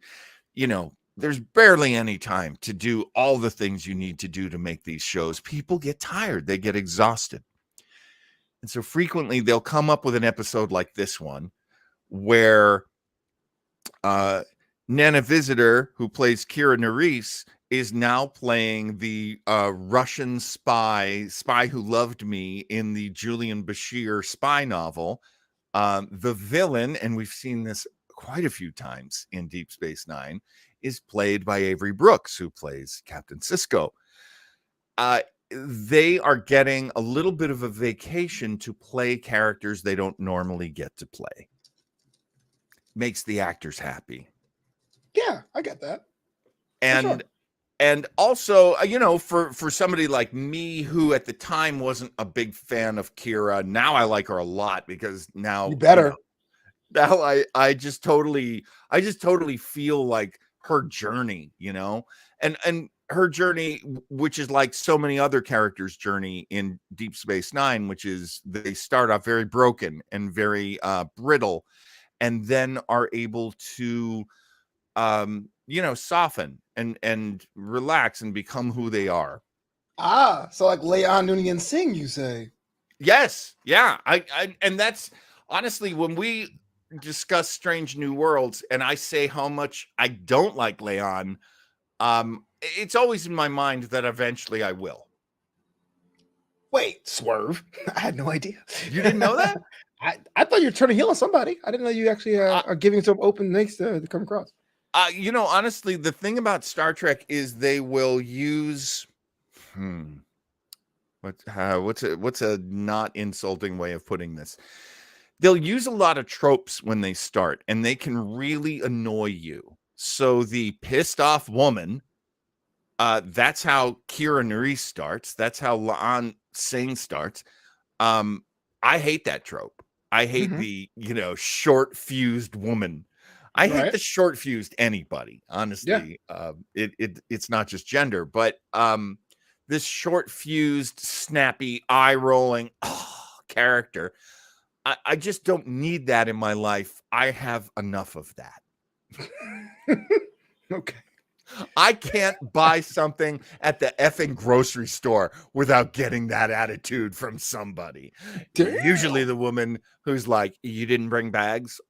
[SPEAKER 1] there's barely any time to do all the things you need to do to make these shows. People get tired. They get exhausted. And so frequently they'll come up with an episode like this one where Nana Visitor, who plays Kira Nerys, is now playing the Russian spy who loved me in the Julian Bashir spy novel. The villain, and we've seen this quite a few times in Deep Space Nine, is played by Avery Brooks, who plays Captain Sisko. They are getting a little bit of a vacation to play characters they don't normally get to play. Makes the actors happy.
[SPEAKER 2] Yeah, I get that.
[SPEAKER 1] And also, for somebody like me who at the time wasn't a big fan of Kira, now I like her a lot because now
[SPEAKER 2] you better.
[SPEAKER 1] Now I just totally feel like her journey, and her journey, which is like so many other characters' journey in Deep Space Nine, which is they start off very broken and very brittle, and then are able to, soften and relax and become who they are.
[SPEAKER 2] So like Leon Noonien Singh, you say?
[SPEAKER 1] Yes, yeah. I and that's honestly when we discuss Strange New Worlds, and I say how much I don't like Leon. It's always in my mind that eventually I will.
[SPEAKER 2] Wait, swerve? I had no idea.
[SPEAKER 1] You didn't know that?
[SPEAKER 2] I thought you were trying to heal on somebody. I didn't know you actually are giving some open links to come across.
[SPEAKER 1] Honestly, the thing about Star Trek is they will use What's a not insulting way of putting this? They'll use a lot of tropes when they start, and they can really annoy you. So the pissed off woman, that's how Kira Nerys starts. That's how Laan Singh starts. I hate that trope. I hate the, short fused woman. I hate the short fused anybody, honestly. It's not just gender, but this short fused, snappy, eye rolling character. I just don't need that in my life. I have enough of that.
[SPEAKER 2] Okay.
[SPEAKER 1] I can't buy something at the effing grocery store without getting that attitude from somebody.
[SPEAKER 2] Damn.
[SPEAKER 1] Usually the woman who's like, "You didn't bring bags?"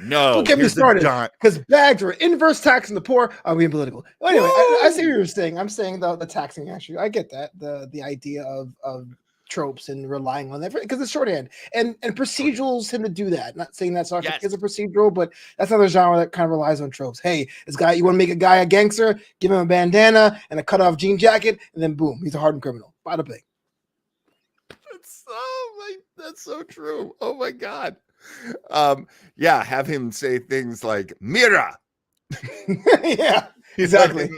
[SPEAKER 1] No,
[SPEAKER 2] don't get me started, because bags are inverse tax on the poor. Are being political? Anyway, I see what you're saying. I'm saying the taxing issue. I get that, the idea of tropes and relying on that because it's shorthand and procedurals tend to do that. Not saying that's not is a procedural, but that's another genre that kind of relies on tropes. Hey, this guy, you want to make a guy a gangster, give him a bandana and a cut off jean jacket, and then boom, he's a hardened criminal. Bada bing.
[SPEAKER 1] That's so true. Oh my god. Have him say things like Mira.
[SPEAKER 2] Yeah, exactly.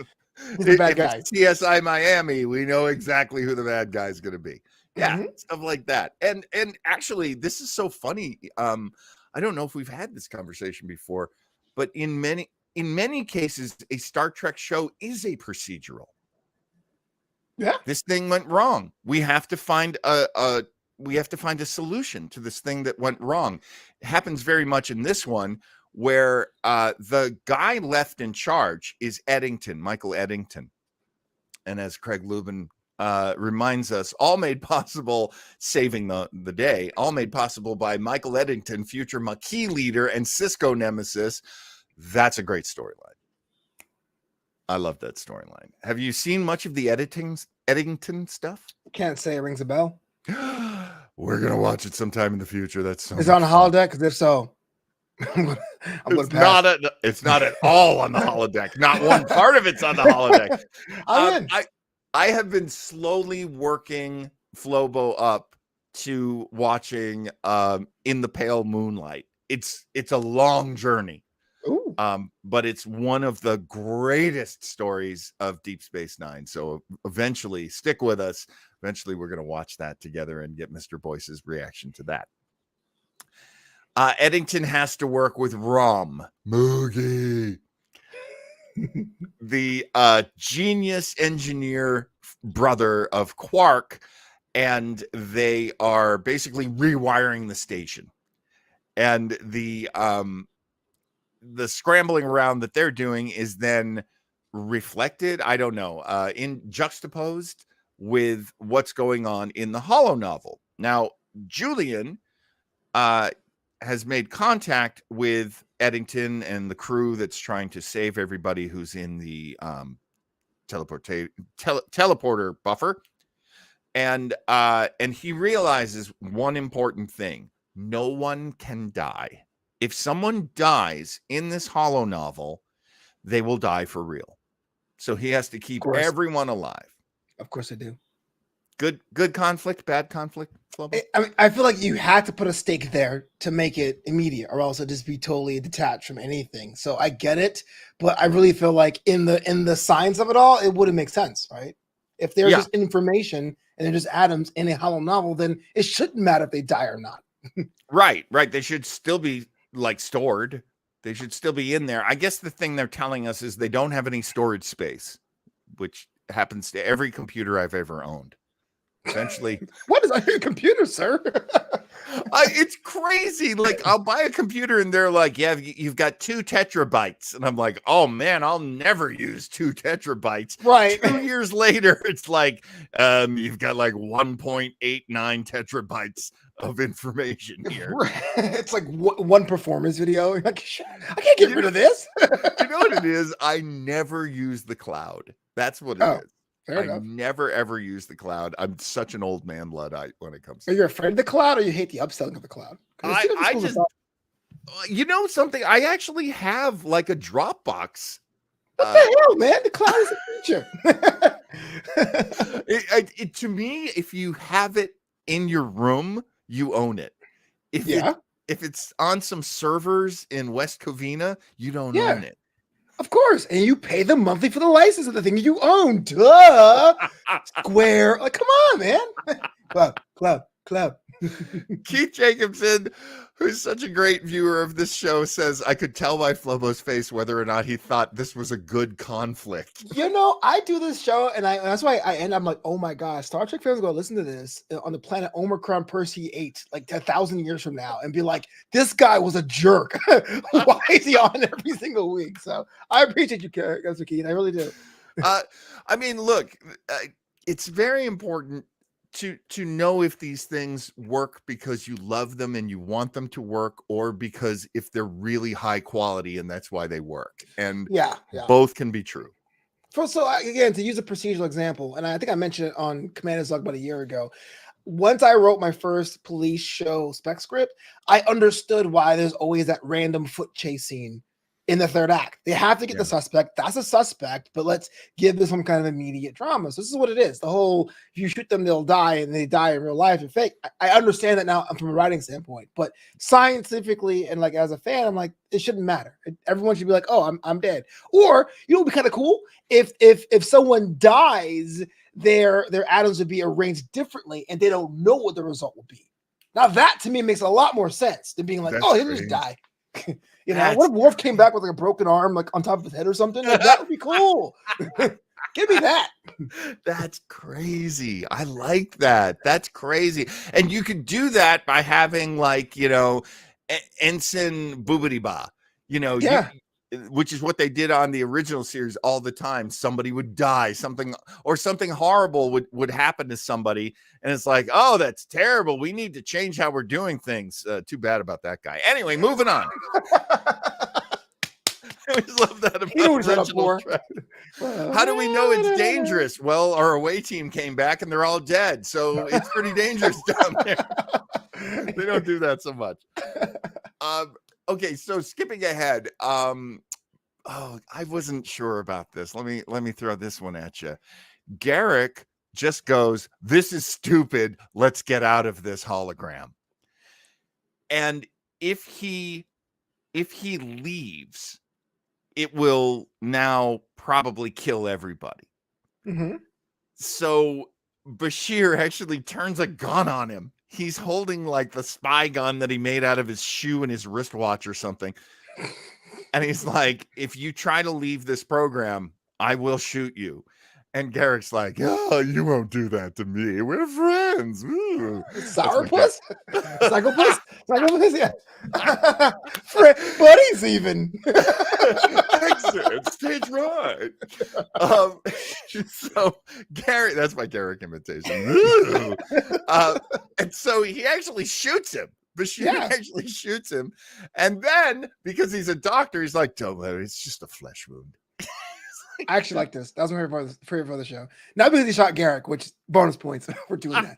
[SPEAKER 2] He's the bad guy.
[SPEAKER 1] CSI Miami, we know exactly who the bad guy is going to be. Yeah, stuff like that. And actually, this is so funny. I don't know if we've had this conversation before, but in many cases, a Star Trek show is a procedural.
[SPEAKER 2] Yeah,
[SPEAKER 1] this thing went wrong. We have to find a solution to this thing that went wrong. It happens very much in this one, where the guy left in charge is Michael Eddington. And as Craig Lubin reminds us, all made possible, saving the day, all made possible by Michael Eddington, future Maquis leader and Cisco nemesis. That's a great storyline. I love that storyline. Have you seen much of the Eddington stuff?
[SPEAKER 2] Can't say it rings a bell.
[SPEAKER 1] We're going to watch it sometime in the future. That's so
[SPEAKER 2] Is it on the holodeck? Because if so,
[SPEAKER 1] it's not at all on the holodeck. Not one part of it's on the holodeck. I have been slowly working Flobo up to watching In the Pale Moonlight. It's a long journey.
[SPEAKER 2] Ooh.
[SPEAKER 1] But it's one of the greatest stories of Deep Space Nine. So eventually, stick with us. Eventually, we're going to watch that together and get Mr. Boyce's reaction to that. Eddington has to work with Rom Moogie, the genius engineer brother of Quark, and they are basically rewiring the station. And the scrambling around that they're doing is then reflected, I don't know, in juxtaposed with what's going on in the holo novel. Now, Julian has made contact with Eddington and the crew that's trying to save everybody who's in the teleporter buffer. And he realizes one important thing. No one can die. If someone dies in this holo novel, they will die for real. So he has to keep everyone alive.
[SPEAKER 2] Of course I do.
[SPEAKER 1] Good conflict, bad conflict.
[SPEAKER 2] I mean, I feel like you had to put a stake there to make it immediate, or else it'd just be totally detached from anything. So I get it, but I really feel like in the science of it all, it wouldn't make sense, right? If there's just information and they're just atoms in a holo novel, then it shouldn't matter if they die or not.
[SPEAKER 1] Right. They should still be stored. They should still be in there. I guess the thing they're telling us is they don't have any storage space, which happens to every computer I've ever owned. Eventually,
[SPEAKER 2] what is on your computer, sir?
[SPEAKER 1] It's crazy. I'll buy a computer and they're like, "Yeah, you've got 2 terabytes," and I'm like, "Oh man, I'll never use 2 terabytes."
[SPEAKER 2] Right.
[SPEAKER 1] 2 years later, it's like, you've got 1.89 terabytes of information here.
[SPEAKER 2] It's like one performance video. You're like, I can't get rid of this.
[SPEAKER 1] You know what it is? I never use the cloud. That's what it is. I never ever use the cloud. I'm such an old man Luddite when it comes to
[SPEAKER 2] Are you afraid of the cloud, or you hate the upselling of the cloud?
[SPEAKER 1] I just, you know something? I actually have a Dropbox
[SPEAKER 2] What the hell, man? The cloud is a creature.
[SPEAKER 1] To me, if you have it in your room, you own it. If it's on some servers in West Covina, you don't own it.
[SPEAKER 2] Of course. And you pay them monthly for the license of the thing you own. Duh. Square. Like, come on, man. Club.
[SPEAKER 1] Keith Jacobson, who's such a great viewer of this show, says, I could tell by Flobo's face whether or not he thought this was a good conflict.
[SPEAKER 2] You know, I do this show, and that's why I end up like, oh my gosh, Star Trek fans are going to listen to this on the planet Omicron Percy 8, like 1,000 years from now, and be like, this guy was a jerk. Why is he on every single week? So I appreciate you, Keith. I really do.
[SPEAKER 1] I mean, look, it's very important to know if these things work because you love them and you want them to work, or because if they're really high quality and that's why they work. And both can be true.
[SPEAKER 2] So again, to use a procedural example, and I think I mentioned it on Commander's Log about a year ago, once I wrote my first police show spec script, I understood why there's always that random foot chase scene in the third act. They have to get the suspect. That's a suspect, but let's give them some kind of immediate drama. So this is what it is. The whole, if you shoot them, they'll die, and they die in real life and fake. I understand that now from a writing standpoint, but scientifically and like as a fan, I'm like, it shouldn't matter. Everyone should be like, oh, I'm dead. Or, you know, it'd be kind of cool if someone dies, their atoms would be arranged differently and they don't know what the result will be. Now that to me makes a lot more sense than being like, he didn't just die. You know, what if Worf came back with like a broken arm, like on top of his head or something? Like, that would be cool. Give me that.
[SPEAKER 1] That's crazy. I like that. That's crazy. And you could do that by having, like, you know, Ensign Boobity Ba, you know, which is what they did on the original series all the time. Somebody would die, something horrible would happen to somebody, and it's like, oh, that's terrible. We need to change how we're doing things. Too bad about that guy. Anyway, moving on. I just love that about original Trek. How do we know it's dangerous? Well, our away team came back and they're all dead, so it's pretty dangerous down there. They don't do that so much. Okay, so skipping ahead, I wasn't sure about this. Let me throw this one at you. Garrick just goes, "This is stupid. Let's get out of this hologram." And if he leaves, it will now probably kill everybody.
[SPEAKER 2] Mm-hmm.
[SPEAKER 1] So Bashir actually turns a gun on him. He's holding like the spy gun that he made out of his shoe and his wristwatch or something. And he's like, if you try to leave this program, I will shoot you. And Garrick's like, oh, you won't do that to me. We're friends.
[SPEAKER 2] Sourpuss? Psychopuss? Psychopuss, yeah. Buddies even.
[SPEAKER 1] Exit, stage right. So Garrick, that's my Garrick imitation. And so he actually shoots him. Bashir actually shoots him. And then, because he's a doctor, he's like, don't worry, it's just a flesh wound.
[SPEAKER 2] I actually like this. That was my favorite for the show. Not because he shot Garrick, which bonus points for doing that,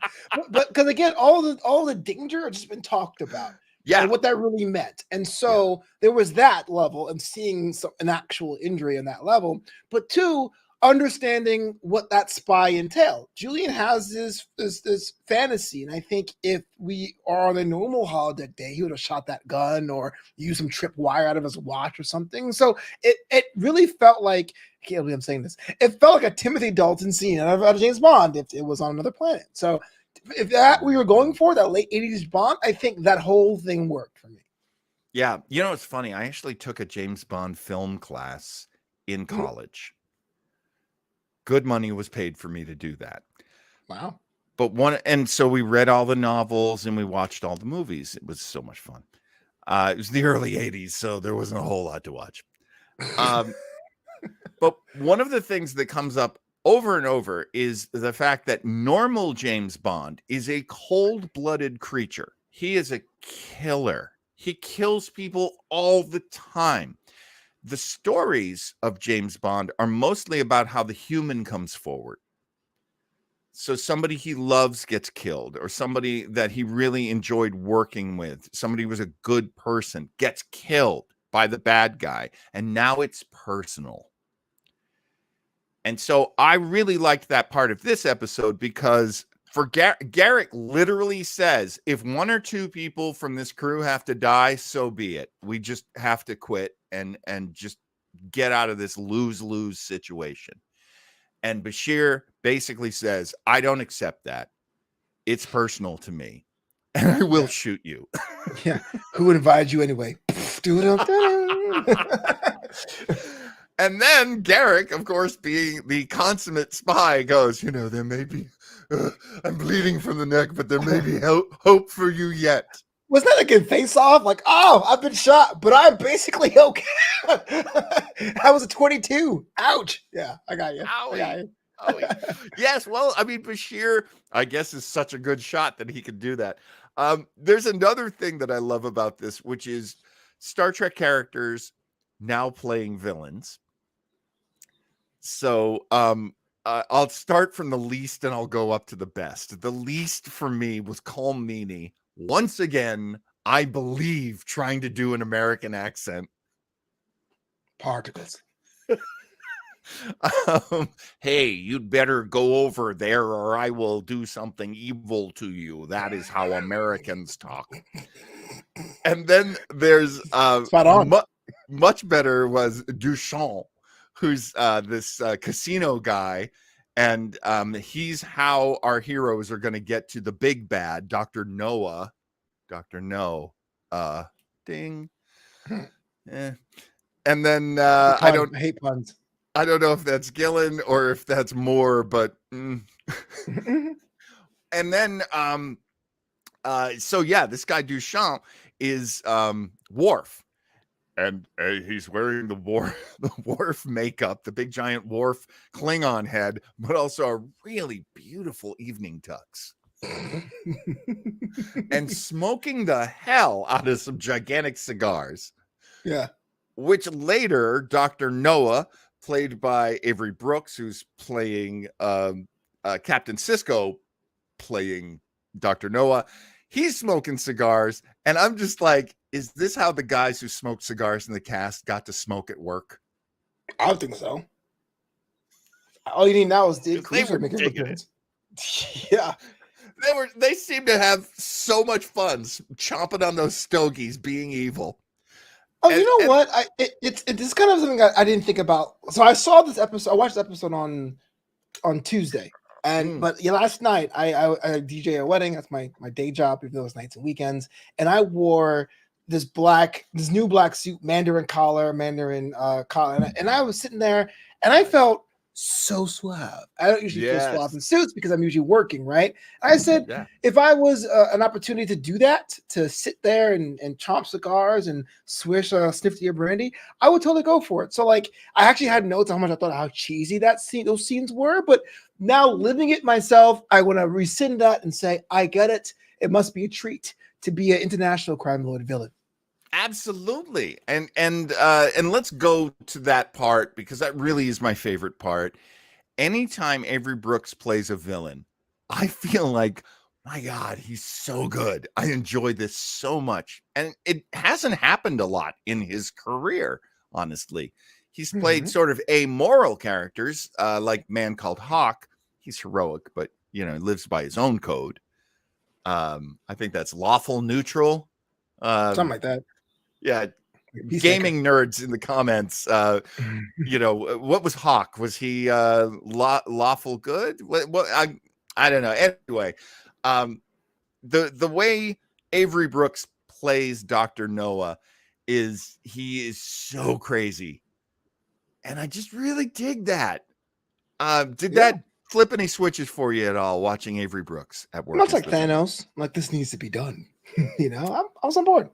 [SPEAKER 2] but because again, all the danger had just been talked about.
[SPEAKER 1] Yeah,
[SPEAKER 2] and what that really meant. And so there was that level and seeing an actual injury on that level. But two, understanding what that spy entailed. Julian has this fantasy, and I think if we are on a normal holodeck day, he would have shot that gun or used some trip wire out of his watch or something. So it really felt like, I can't believe I'm saying this, it felt like a Timothy Dalton scene out of James Bond if it was on another planet. So if that we were going for, that late 80s Bond, I think that whole thing worked for me.
[SPEAKER 1] Yeah. You know, it's funny. I actually took a James Bond film class in college. Good money was paid for me to do that.
[SPEAKER 2] Wow.
[SPEAKER 1] And so we read all the novels and we watched all the movies. It was so much fun. It was the early 80s, so there wasn't a whole lot to watch. But one of the things that comes up over and over is the fact that normal James Bond is a cold-blooded creature. He is a killer. He kills people all the time. The stories of James Bond are mostly about how the human comes forward. So somebody he loves gets killed, or somebody that he really enjoyed working with, somebody who was a good person, gets killed by the bad guy. And now it's personal. And so I really liked that part of this episode because for Garrick literally says, if one or two people from this crew have to die, so be it. We just have to quit and just get out of this lose-lose situation. And Bashir basically says, I don't accept that. It's personal to me. And I will shoot you.
[SPEAKER 2] Yeah. Who invited you anyway?
[SPEAKER 1] And then Garrick, of course, being the consummate spy, goes, there may be, I'm bleeding from the neck, but there may be hope for you yet.
[SPEAKER 2] Was that like a face-off? Like, oh, I've been shot, but I'm basically okay. I was a 22. Ouch. Yeah, I got you.
[SPEAKER 1] Owie. Yes, well, I mean, Bashir, I guess, is such a good shot that he could do that. There's another thing that I love about this, which is Star Trek characters now playing villains. So I'll start from the least and I'll go up to the best. The least for me was Colm Meaney. Once again, I believe, trying to do an American accent.
[SPEAKER 2] Particles.
[SPEAKER 1] Hey, you'd better go over there or I will do something evil to you. That is how Americans talk. And then there's
[SPEAKER 2] Spot on.
[SPEAKER 1] Much better was Duchamp, who's this casino guy. And he's how our heroes are going to get to the big bad, Dr. Noah. Dr. No. Ding. And then I
[SPEAKER 2] hate puns.
[SPEAKER 1] I don't know if that's Gillen or if that's Moore, but and then so yeah, this guy Duchamp is Worf. And he's wearing the Worf makeup, the big giant Worf Klingon head, but also a really beautiful evening tux. And smoking the hell out of some gigantic cigars.
[SPEAKER 2] Yeah.
[SPEAKER 1] Which later, Dr. Noah, played by Avery Brooks, who's playing Captain Sisko, playing Dr. Noah, he's smoking cigars. And I'm just like, is this how the guys who smoked cigars in the cast got to smoke at work?
[SPEAKER 2] I don't think so. All you need now is Dave
[SPEAKER 1] They were
[SPEAKER 2] making
[SPEAKER 1] digging
[SPEAKER 2] it. Yeah.
[SPEAKER 1] They seem to have so much fun chomping on those stogies, being evil.
[SPEAKER 2] Oh, you know what? It's kind of something I didn't think about. So I saw this episode. I watched the episode on Tuesday, but last night I DJ a wedding. That's my day job, even though it's nights and weekends. And I wore this new black suit, Mandarin collar, and I was sitting there, and I felt so suave. I don't usually feel suave in suits because I'm usually working, right? I said, if I was an opportunity to do that, to sit there and chomp cigars and sniff to your brandy, I would totally go for it. So like, I actually had notes on how much I thought how cheesy those scenes were, but now living it myself, I want to rescind that and say, I get it. It must be a treat to be an international crime lord villain.
[SPEAKER 1] Absolutely. And let's go to that part because that really is my favorite part. Anytime Avery Brooks plays a villain, I feel like, my God, he's so good. I enjoy this so much. And it hasn't happened a lot in his career, honestly. He's played sort of amoral characters, like Man Called Hawk. He's heroic, but he lives by his own code. I think that's lawful neutral.
[SPEAKER 2] Something like that.
[SPEAKER 1] Yeah, gaming nerds in the comments. What was Hawk? Was he lawful good? What I don't know. Anyway, the way Avery Brooks plays Dr. Noah he is so crazy, and I just really dig that. Did that flip any switches for you at all watching Avery Brooks at work?
[SPEAKER 2] Much like Thanos, like this needs to be done. I was on board.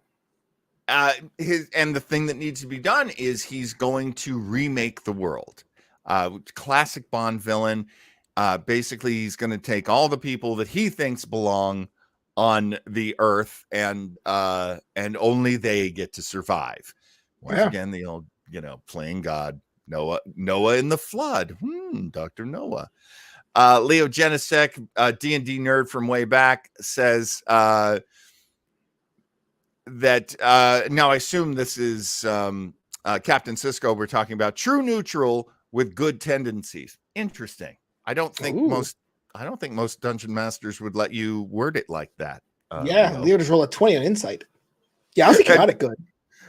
[SPEAKER 1] And the thing that needs to be done is he's going to remake the world. Classic Bond villain. Basically, he's going to take all the people that he thinks belong on the Earth, and only they get to survive. Once again, the old, playing God, Noah in the flood. Dr. Noah. Leo Genesek, D&D nerd from way back, says that now I assume this is Captain Sisko we're talking about. True neutral with good tendencies. Interesting. I don't think most dungeon masters would let you word it like that.
[SPEAKER 2] Yeah,
[SPEAKER 1] Leo.
[SPEAKER 2] Leo just roll a 20 on insight. Yeah, I was chaotic good.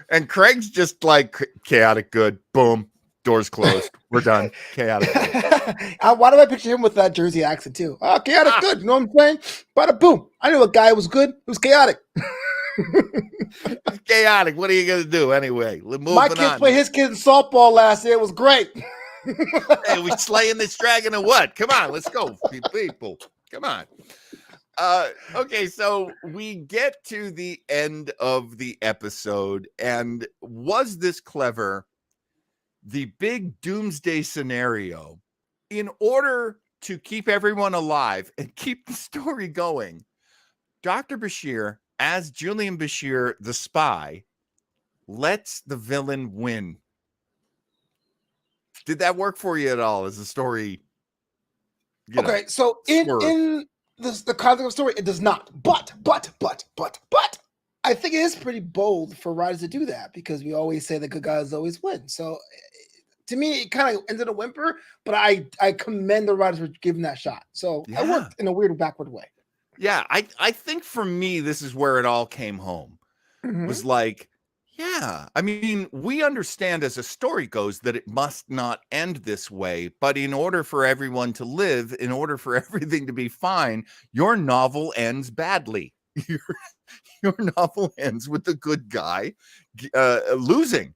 [SPEAKER 1] And Craig's just like chaotic good. Boom. Doors closed. We're done. Chaotic good.
[SPEAKER 2] Why do I picture him with that Jersey accent too? Oh, chaotic good. You know what I'm saying? Bada boom. I knew a guy who was good. It was chaotic.
[SPEAKER 1] Chaotic. What are you gonna do anyway?
[SPEAKER 2] My kids played his kids in softball last year. It was great.
[SPEAKER 1] Hey, we slaying this dragon or what? Come on, let's go, people. Come on. Okay, so we get to the end of the episode, and was this clever? The big doomsday scenario, in order to keep everyone alive and keep the story going, Dr. Bashir, as Julian Bashir, the spy, lets the villain win. Did that work for you at all as a story?
[SPEAKER 2] Okay, so in the context of the story, it does not. But I think it is pretty bold for writers to do that, because we always say the good guys always win. So to me, it kind of ended a whimper, but I commend the writers for giving that shot. So it worked in a weird backward way.
[SPEAKER 1] Yeah, I think for me, this is where it all came home. Was like, yeah, I mean, we understand as a story goes that it must not end this way, but in order for everyone to live, in order for everything to be fine, your novel ends badly. Your novel ends with the good guy losing.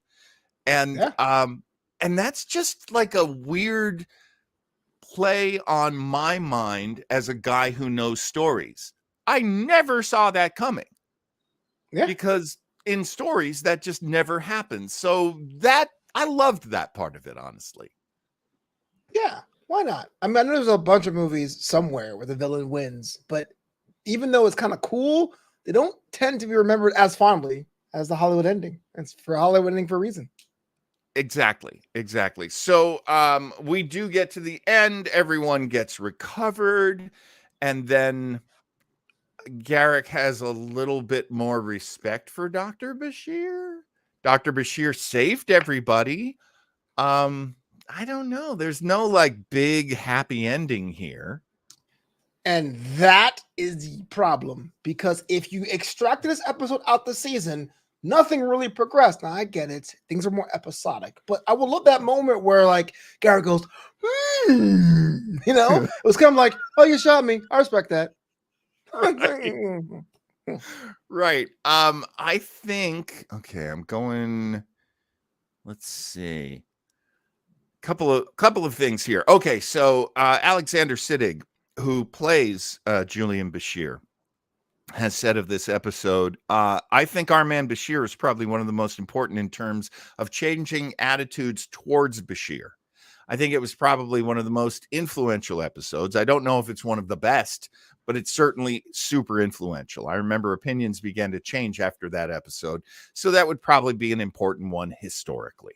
[SPEAKER 1] And that's just like a weird play on my mind as a guy who knows stories. I never saw that coming. Yeah. Because in stories that just never happens. So that I loved that part of it, honestly.
[SPEAKER 2] Yeah, why not? I mean, I know there's a bunch of movies somewhere where the villain wins, but even though it's kind of cool, they don't tend to be remembered as fondly as the Hollywood ending. It's for Hollywood ending for a reason.
[SPEAKER 1] Exactly. So we do get to the end, everyone gets recovered, and then Garrick has a little bit more respect for Dr. Bashir. Dr. Bashir saved everybody. I don't know. There's no like big happy ending here.
[SPEAKER 2] And that is the problem, because if you extracted this episode out the season, nothing really progressed. Now I get it. Things are more episodic, but I will love that moment where like Garrick goes, you know, it was kind of like, oh, you shot me. I respect that.
[SPEAKER 1] Right. I think, okay, I'm going, let's see. Couple of things here. Okay, so Alexander Siddig, who plays Julian Bashir, has said of this episode, I think our man Bashir is probably one of the most important in terms of changing attitudes towards Bashir. I think it was probably one of the most influential episodes. I don't know if it's one of the best, but it's certainly super influential. I remember opinions began to change after that episode. So that would probably be an important one historically.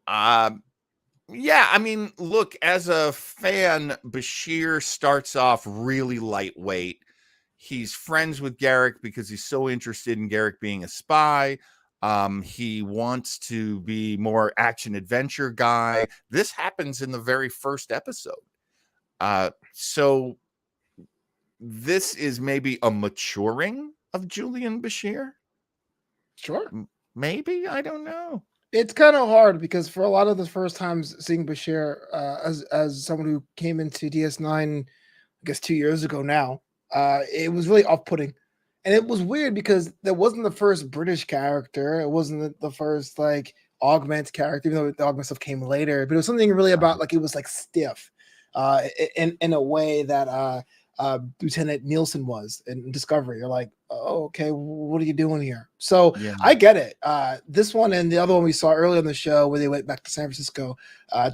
[SPEAKER 1] Yeah, I mean, look, as a fan, Bashir starts off really lightweight. He's friends with Garrick because he's so interested in Garrick being a spy. He wants to be more action adventure guy. This happens in the very first episode. So this is maybe a maturing of Julian Bashir.
[SPEAKER 2] Sure.
[SPEAKER 1] Maybe, I don't know.
[SPEAKER 2] It's kind of hard because for a lot of the first times seeing Bashir as someone who came into DS9, I guess 2 years ago now, it was really off-putting. And it was weird because that wasn't the first British character. It wasn't the first like augment character, even though the augment stuff came later. But it was something really about like it was like stiff in a way that Lieutenant Nielsen was in Discovery. You're like, oh, okay, what are you doing here? So I get it. This one and the other one we saw earlier on the show where they went back to San Francisco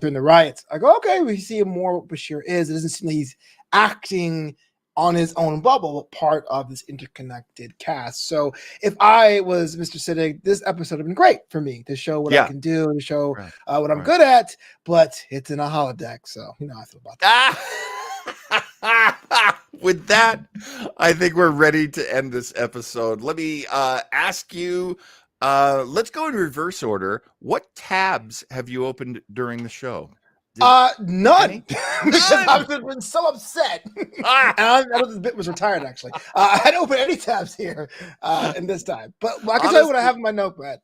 [SPEAKER 2] during the riots. I go, okay, we see more what Bashir is. It doesn't seem like he's acting on his own bubble, but part of this interconnected cast. So if I was Mr. Siddig, this episode would have been great for me to show what I can do, to show what I'm good at, but it's in a holodeck. So you know how I feel about
[SPEAKER 1] that. With that, I think we're ready to end this episode. Let me ask you Let's go in reverse order. What tabs have you opened during the show?
[SPEAKER 2] None. Because
[SPEAKER 1] None!
[SPEAKER 2] I've been so upset.
[SPEAKER 1] Ah!
[SPEAKER 2] And I know this bit was retired, actually. I didn't open any tabs here in this time. But I can tell you what I have in my notepad.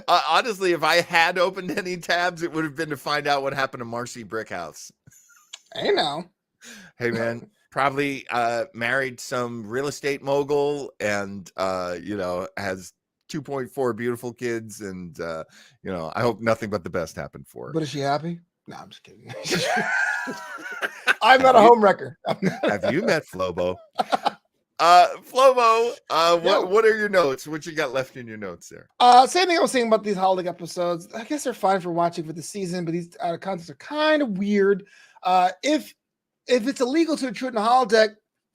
[SPEAKER 1] Honestly, if I had opened any tabs, it would have been to find out what happened to Marcy Brickhouse.
[SPEAKER 2] Hey, now.
[SPEAKER 1] Hey, man. Probably married some real estate mogul and, has 2.4 beautiful kids. And, I hope nothing but the best happened for her.
[SPEAKER 2] But is she happy? No, I'm just kidding. I'm not a homewrecker.
[SPEAKER 1] Have you met Flobo? Flobo, what are your notes? What you got left in your notes there?
[SPEAKER 2] Same thing I was saying about these holodeck episodes. I guess they're fine for watching for the season, but these out of context are kind of weird. If it's illegal to intrude in the holodeck,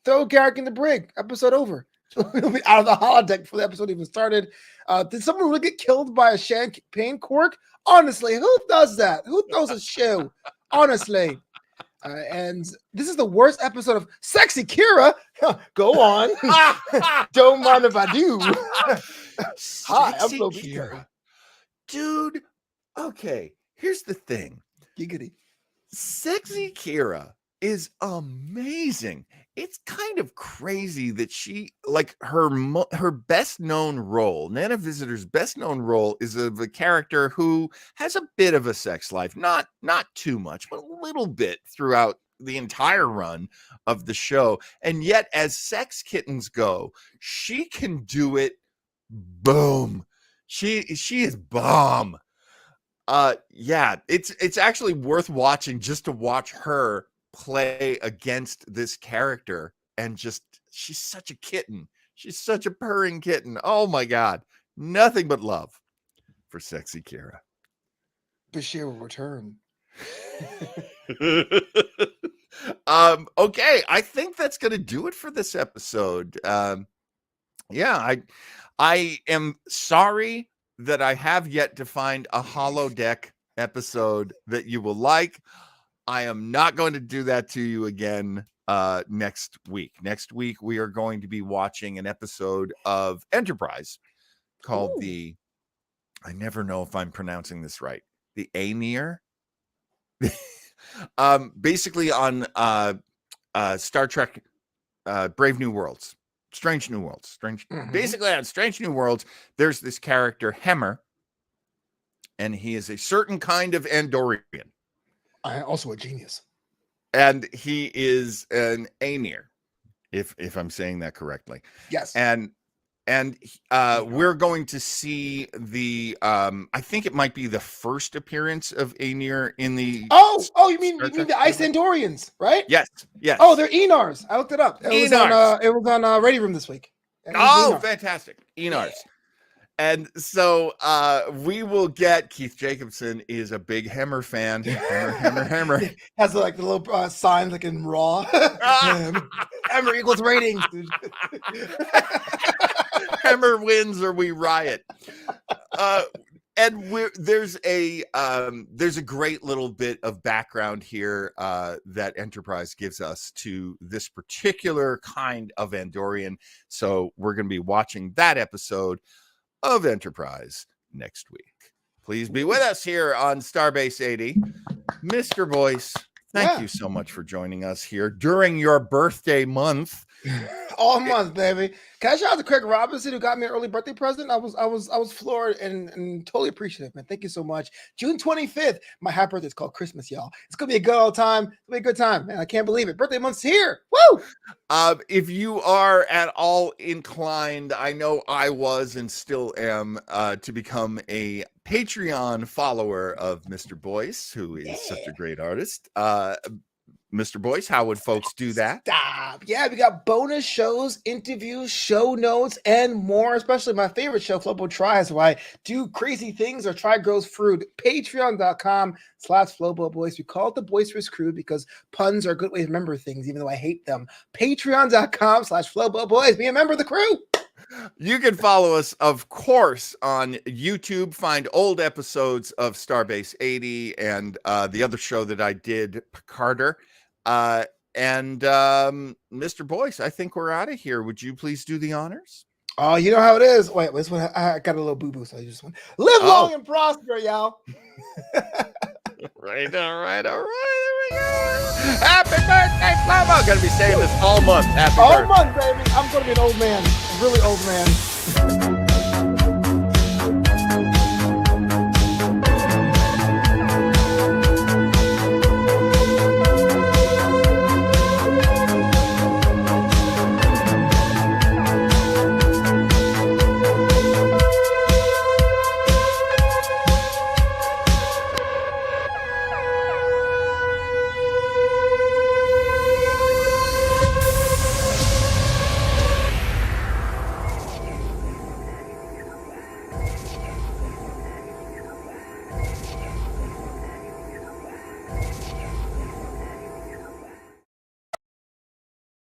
[SPEAKER 2] throw Garrick in the brig. Episode over. He'll be out of the holodeck before the episode even started. Did someone really get killed by a champagne cork? Honestly, who does that? Who throws a shoe? Honestly. And this is the worst episode of Sexy Kira. Go on. Don't mind if I do. Hi, I'm Flo Kira.
[SPEAKER 1] Dude, okay, here's the thing.
[SPEAKER 2] Giggity.
[SPEAKER 1] Sexy Kira is amazing. It's kind of crazy that she, like, her best known role, Nana Visitor's best known role, is of a character who has a bit of a sex life, not too much, but a little bit throughout the entire run of the show. And yet, as sex kittens go, she can do it. Boom. She is bomb. Yeah, it's actually worth watching just to watch her play against this character, and just she's such a kitten. She's such a purring kitten. Oh my god, nothing but love for Sexy Kira.
[SPEAKER 2] Bashir will return.
[SPEAKER 1] Okay, I think that's gonna do it for this episode. Yeah, I am sorry that I have yet to find a holodeck episode that you will like. I am not going to do that to you again next week. Next week, we are going to be watching an episode of Enterprise called I never know if I'm pronouncing this right, the Aenir. Basically on Star Trek Brave New Worlds. Strange New Worlds. Basically on Strange New Worlds, there's this character, Hemmer, and he is a certain kind of Andorian.
[SPEAKER 2] Also a genius.
[SPEAKER 1] And he is an Aenir, if I'm saying that correctly.
[SPEAKER 2] Yes.
[SPEAKER 1] And we're going to see the I think it might be the first appearance of Aenir in the
[SPEAKER 2] you mean the Icelandorians, right?
[SPEAKER 1] Yes.
[SPEAKER 2] Oh, they're Enars. I looked it up. It was on Radio Room this week.
[SPEAKER 1] Oh, fantastic. Enars. And so we will get Keith Jacobson is a big Hemmer fan. Hemmer.
[SPEAKER 2] Has like the little signs like in Raw. Hemmer equals ratings.
[SPEAKER 1] Hemmer wins or we riot. And there's a great little bit of background here that Enterprise gives us to this particular kind of Andorian. So we're going to be watching that episode of Enterprise next week. Please be with us here on Starbase 80. Mr. Boyce, thank you so much for joining us here during your birthday month.
[SPEAKER 2] All month, baby. Can I shout out to Craig Robinson who got me an early birthday present? I was floored and totally appreciative, man. Thank you so much. June 25th, my happy birthday is called Christmas, y'all. It's gonna be a good old time. It'll be a good time, man. I can't believe it. Birthday month's here. Woo!
[SPEAKER 1] If you are at all inclined, I know I was and still am, to become a Patreon follower of Mr. Boyce, who is such a great artist. Mr. Boyce, how would folks do that?
[SPEAKER 2] Stop. Yeah, we got bonus shows, interviews, show notes, and more. Especially my favorite show, Flobo Tries, where I do crazy things or try girls' fruit. Patreon.com/Flobo Boyce. We call it the Boisterous Crew because puns are a good way to remember things, even though I hate them. Patreon.com/Flobo Boyce. Be a member of the crew.
[SPEAKER 1] You can follow us, of course, on YouTube. Find old episodes of Starbase 80 and the other show that I did, Picarder. And Mr. Boyce, I think we're out of here. Would you please do the honors?
[SPEAKER 2] Oh, you know how it is. Wait, this one I got a little boo boo, so I just want live long and prosper, y'all.
[SPEAKER 1] Right, all right. There we go. Happy birthday, Flomo. Gonna be saying this all month. Happy birthday.
[SPEAKER 2] All month, baby. I'm gonna be an old man, a really old man.